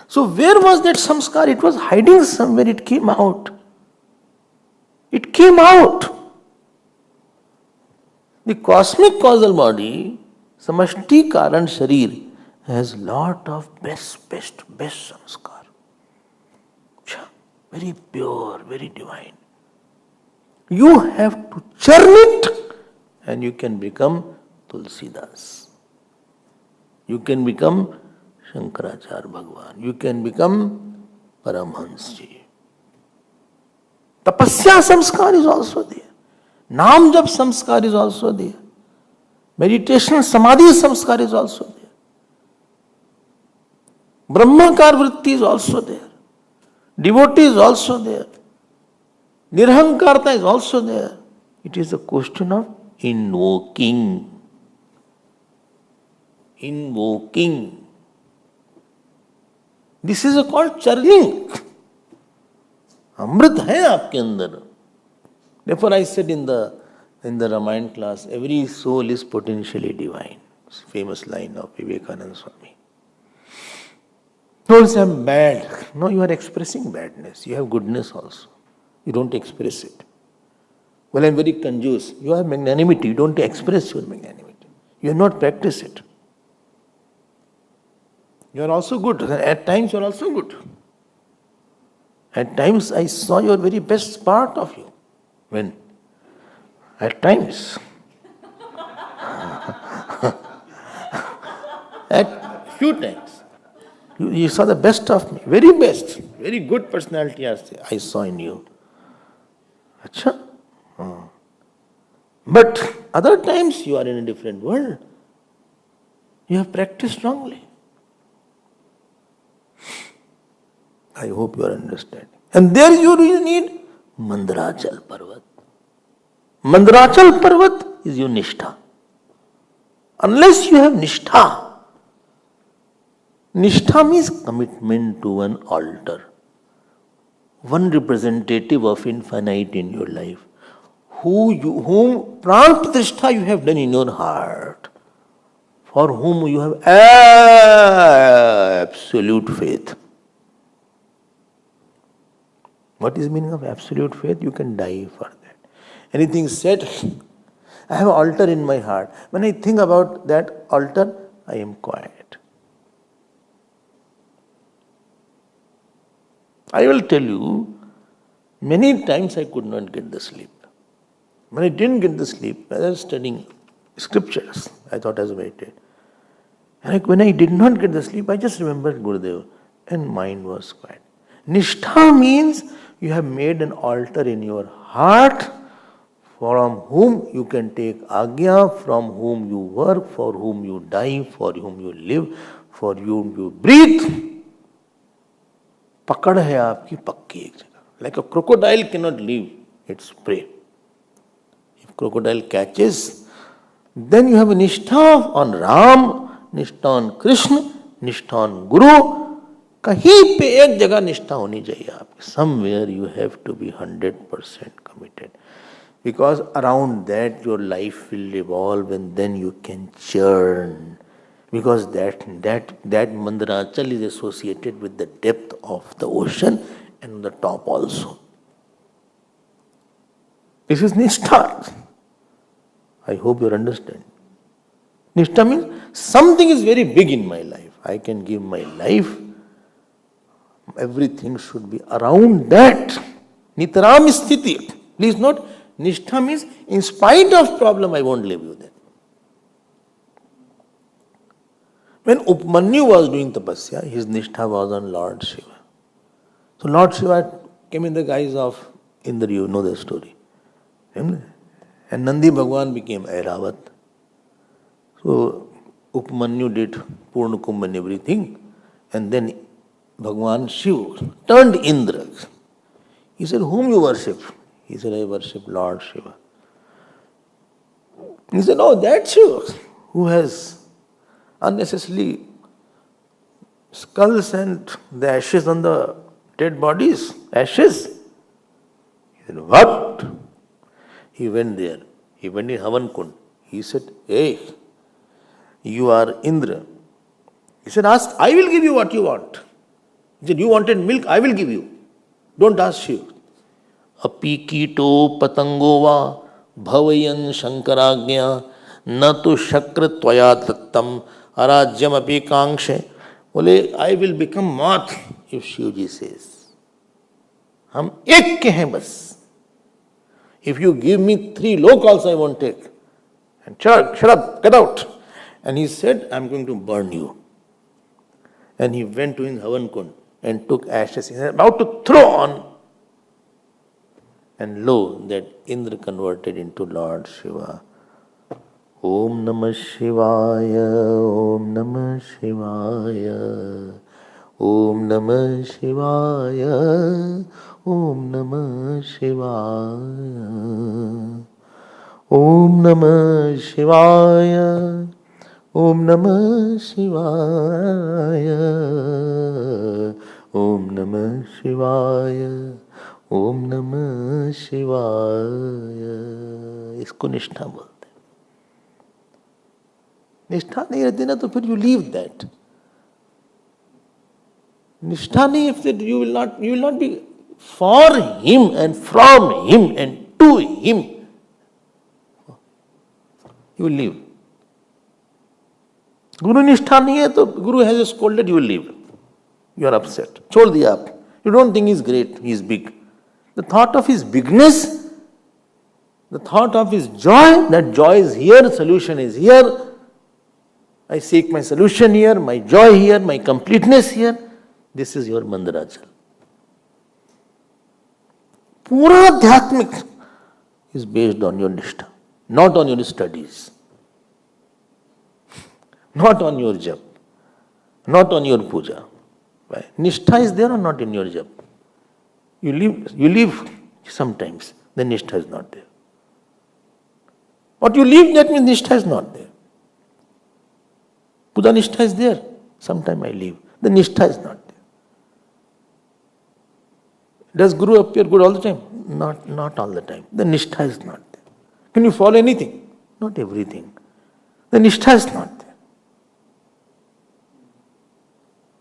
So where was that samskar? It was hiding somewhere. It came out. It came out. The cosmic causal body, Samashti Karan Sharir, has lot of best samskar. Very pure, very divine. You have to churn it, and you can become Tulsidas. You can become Shankaracharya Bhagavan. You can become Paramhansji. Tapasya samskar is also there. Naam jap samskar is also there. Meditation samadhi samskar is also there. Brahmakar vritti is also there. Devotee is also there. Nirhankarta is also there. It is a question of invoking. Invoking. This is called churning. Amrit hai aapke andar. Therefore I said in the Ramayana class, every soul is potentially divine. It's a famous line of Vivekananda Swami. Don't say I'm bad. No, you are expressing badness. You have goodness also. You don't express it. Well, I'm very conjuice. You have magnanimity. You don't express your magnanimity. You have not practiced it. You are also good. At times you are also good. At times I saw your very best part of you. When? At times. At few times. You saw the best of me. Very best. Very good personality I saw in you. Acha? But other times you are in a different world. You have practiced wrongly. I hope you are understanding. And there you need Mandarachal Parvat. Mandarachal Parvat is your Nishtha. Unless you have Nishtha, Nishtha means commitment to one altar, one representative of infinite in your life, whom Pran Pratishtha you have done in your heart, for whom you have absolute faith. What is the meaning of absolute faith? You can die for that. Anything said, I have an altar in my heart. When I think about that altar, I am quiet. I will tell you, many times I could not get the sleep. When I didn't get the sleep, I was studying scriptures. I thought I was waited. And when I did not get the sleep, I just remembered Gurudev and mind was quiet. Nishtha means you have made an altar in your heart from whom you can take agya, from whom you work, for whom you die, for whom you live, for whom you breathe. Pakad hai aapki pakki ek jagah. Like a crocodile cannot leave its prey. If crocodile catches, then you have a nishtha on Ram, nishtha on Krishna, nishtha on Guru. कहीं पे एक जगह निष्ठा होनी चाहिए आपकी. Somewhere you have to be 100% committed. Because around that your life will revolve and then you can churn. Because that Mandarachal is associated with the depth of the ocean and the top also. This is Nishtha. I hope you understand. Nishtha means something is very big in my life. I can give my life. Everything should be around that. Nitaram sthiti. Please note, Nishtha means in spite of problem, I won't leave you then. When Upmanyu was doing tapasya, his Nishtha was on Lord Shiva. So Lord Shiva came in the guise of Indra, you know the story. And Nandi Bhagwan became Airavat. So Upmanyu did Purna Kumbh and everything. And then Bhagwan Shiva turned Indra. He said, whom you worship? He said, I worship Lord Shiva. He said, oh, that's Shiva, who has unnecessarily skulls and the ashes on the dead bodies. Ashes? He said, what? He went there. He went in Havan Kund. He said, hey, you are Indra. He said, ask, I will give you what you want. He said, you wanted milk, I will give you. Don't ask Shiva. Api kito patangova bhavayan shankaragnya natu shakra tvaya tattam arajyam api kangshe. Bole, I will become moth if Shivji says. Hum ek ke hain bas. If you give me 3 lok also I won't take. And shut up, get out. And he said, I am going to burn you. And he went to his Havan Kund and took ashes. He was about to throw on. And lo, that Indra converted into Lord Shiva. Om Namah Shivaya, Om Namah Shivaya, Om Namah Shivaya, Om Namah Shivaya, Om Namah Shivaya, Om Namah Shivaya, Om Namah Shivaya, Om Namah Shivaya. इसको निष्ठा बोलते हैं. निष्ठा नहीं रहती ना तो फिर you leave that. निष्ठा नहीं, if you will not be for him and from him and to him. You will leave. गुरु निष्ठा नहीं है तो गुरु has scolded, you will leave. You are upset. छोड़ दिया आप. You don't think he is great, he is big. The thought of his bigness, the thought of his joy, that joy is here, solution is here. I seek my solution here, my joy here, my completeness here. This is your Mandarachal. पूरा आध्यात्मिक is based on your nishtha, not on your studies, not on your jap, not on your puja. Why? Nishtha is there or not in your jap? You leave sometimes, then nishtha is not there. What you leave, that means nishtha is not there. Puja nishtha is there. Sometime I leave. The nishtha is not there. Does Guru appear good all the time? Not all the time. The nishtha is not there. Can you follow anything? Not everything. The nishtha is not there.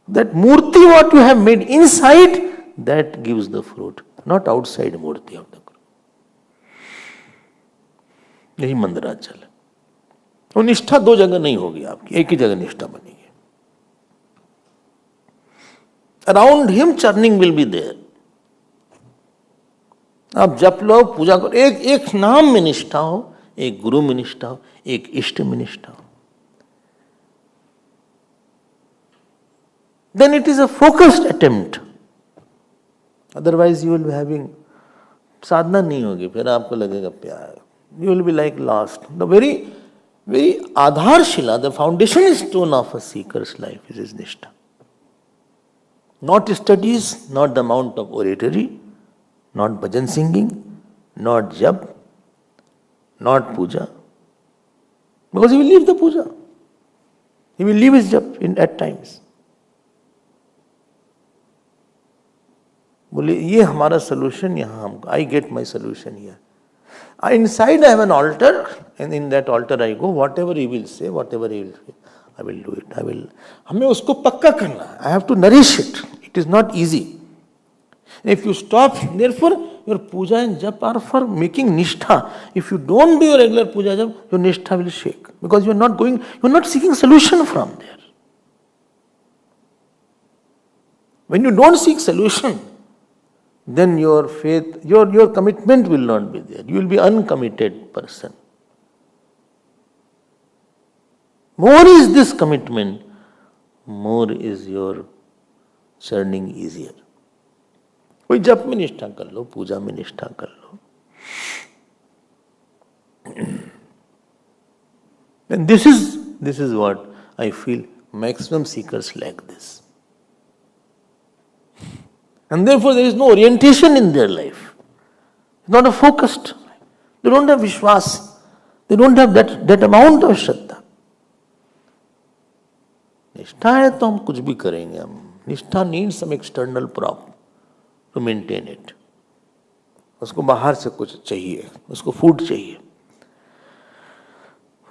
That murti what you have made inside, that gives the fruit, not outside murti of the Guru. यही मंदराचल है. और निष्ठा दो जगह नहीं होगी आपकी, एक ही जगह निष्ठा बनेगी. Around him churning will be there. आप जप लो, पूजा करो, एक नाम में निष्ठा हो, एक गुरु में निष्ठा हो, एक इष्ट में निष्ठा हो. Then it is a focused attempt. Otherwise you will be having साधना नहीं होगी, फिर आपको लगेगा प्यार. You will be like lost. The very Adharshila, the foundation stone of a seeker's life is his nishtha. Not studies, not the amount of oratory, not bhajan singing, not jap, not puja. Because he will leave the puja. He will leave his jap at times. बोले ये हमारा solution यहाँ हमको. I get my solution here. Inside I have an altar, and in that altar I go. Whatever he will say, whatever he will say, I will do it. हमें उसको पक्का करना है. I have to nourish it. It is not easy. If you stop, therefore your puja and jap are for making nishtha. If you don't do your regular puja jap, your nishtha will shake, because you are not seeking solution from there. When you don't seek solution, then your faith, your commitment will not be there. You will be uncommitted person. More is this commitment, more is your churning easier. कोई जप में निष्ठा कर लो, पूजा में निष्ठा कर लो. And this is what I feel maximum seekers lack this. And therefore there is no orientation in their life. It's not a focused. They don't have Vishwas. They don't have that amount of Shraddha. निष्ठा है तो हम कुछ भी करेंगे. हम निष्ठा needs some external prop to maintain it. उसको बाहर से कुछ चाहिए, उसको फूड चाहिए,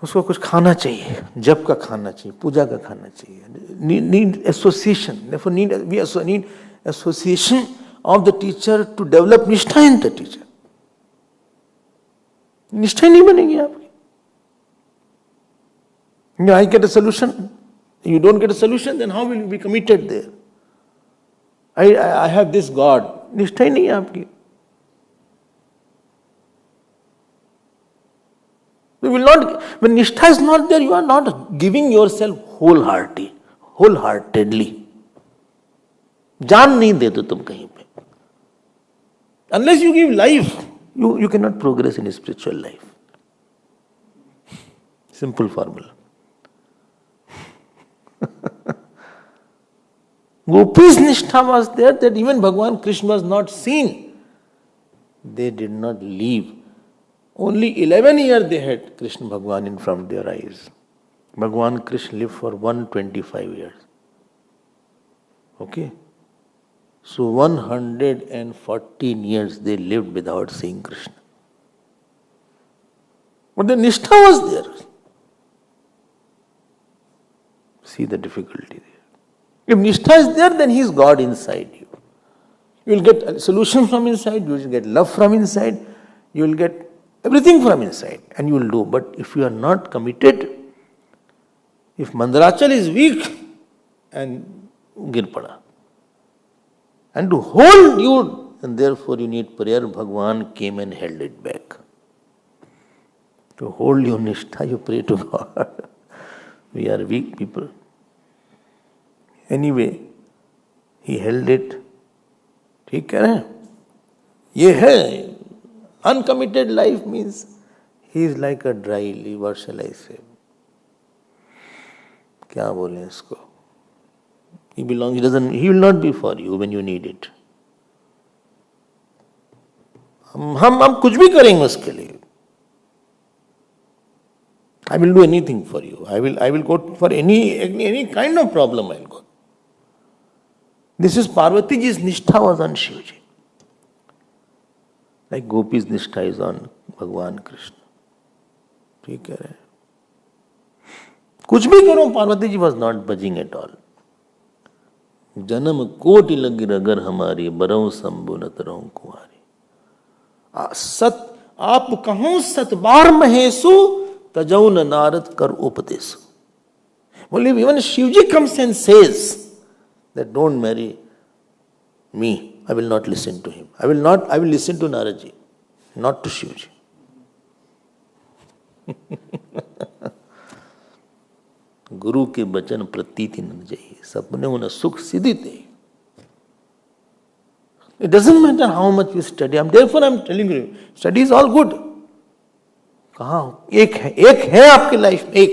उसको कुछ खाना चाहिए, जप का खाना चाहिए, पूजा का खाना चाहिए. Need association. Therefore we need association of the teacher to develop nishtha in the teacher. निष्ठा नहीं बनेगी आपकी. I get a solution. You don't get a solution, then how will you be committed there? I have this God. निष्ठा ही नहीं है आपकी. You will not. When nishtha is not there, you are not giving yourself wholeheartedly. जान नहीं देते तुम कहीं पे. Unless you give life, you cannot progress in spiritual life. Simple formula. Gopis nishtha was there, that even Bhagavan Krishna was not seen. They did not leave. Only 11 years they had Krishna Bhagavan in front of their eyes. Bhagavan Krishna lived for 125 years. Okay? So 114 years they lived without seeing Krishna. But the nishtha was there. See the difficulty there. If nishtha is there, then he is God inside you. You will get a solution from inside, you will get love from inside, you will get everything from inside, and you will do. But if you are not committed, If Mandarachal is weak and gir pada, and to hold you, and therefore you need prayer, Bhagwan came and held it back. To hold your nishtha, you pray to God. We are weak people. Anyway, he held it. ठीक है? ये है. Uncommitted life means he is like a dry leaf. What shall I say? क्या बोलें इसको? He will not be for you when you need it. हम कुछ भी करेंगे उसके लिए. I will do anything for you. I will go for any kind of problem. I will go. This is Parvati ji's nishtha was on Shivji. Like Gopi's nishtha is on Bhagwan Krishna. ठीक है? कुछ भी करो, Parvati ji was not budging at all. जन्म कोटि लगी रगर हमारी, बरऊ शंभु न तरऊ कुमारी. सत आप कहूं सत बार महेशु, तजौ न नारद कर उपदेशु. Well, even Shivji comes and says that don't marry me, I will not listen to him. I will listen to Naradji, not to Shivji. गुरु के वचन प्रतीति न जाइए, सपने उन्हें सुख सिद्धि दे. It doesn't matter how much you study. Therefore I'm telling you, study is all good. कहाँ एक है आपकी लाइफ में,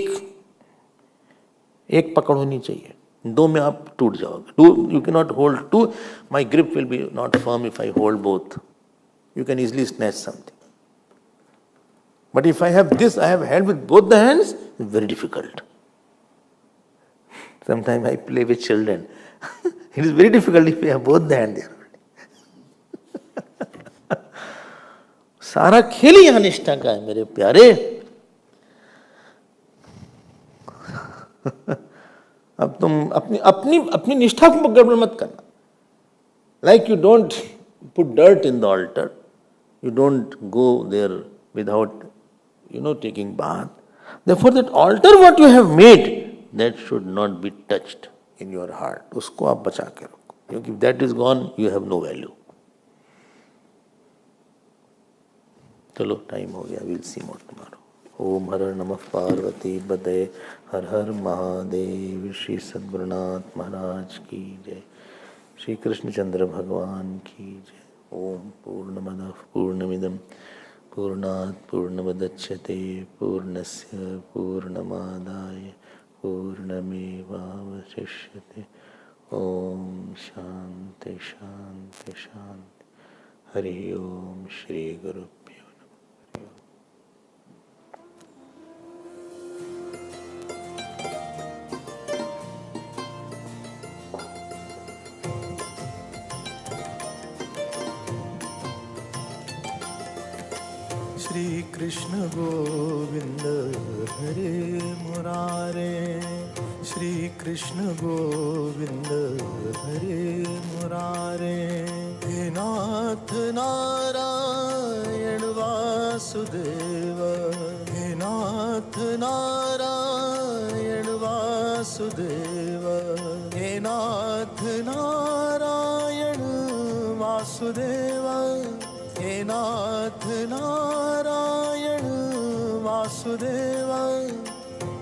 एक पकड़ होनी चाहिए. दो में आप टूट जाओगे. You cannot hold two. My grip will be not firm if I hold both. You can easily snatch something. But if I have this, I have held with both the hands, it's very difficult. Sometimes I play with children. It is very difficult if you have both the hands there. सारा खेल ही यहाँ निष्ठा का है मेरे प्यारे. अब तुम अपनी निष्ठा को गड़बड़ मत करना. Like you don't put dirt in the altar. You don't go there without, taking bath. Therefore that altar what you have made, that should not be touched in your heart. उसको आप बचा के रखो. If that is gone, you have no value. चलो time हो गया. We'll see more tomorrow. ओम हर नमः पार्वती पतये हर हर महादेव. श्री सद्गुरुनाथ महाराज की जय. श्री कृष्णचंद्र भगवान की जय. ओम पूर्णमदः पूर्णमिदं पूर्णात् पूर्णमुदच्यते पूर्णस्य पूर्णमादाय पूर्णमेवावशिष्यते. ओम शांति शांति शांति. हरि ओम. श्री गुरुभ्यो श्री कृष्ण गोविंद हरे मुरारे. श्री कृष्ण गोविंद हरे मुरारे. हे नाथ नारायण वासुदेव. हे नाथ नारायण वासुदेव. हे नाथ नारायण वासुदेव. हे नाथ नारायण वासुदेव.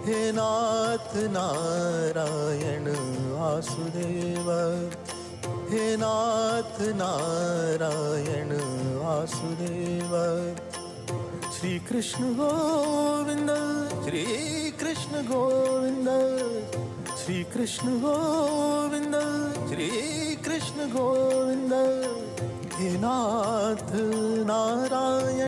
हे नाथ नारायण वासुदेव. हे नाथ नारायण वासुदेव. श्री कृष्ण गोविंद. श्री कृष्ण गोविंद. श्री कृष्ण गोविंद. श्री कृष्ण गोविंद. हे नाथ नारायण.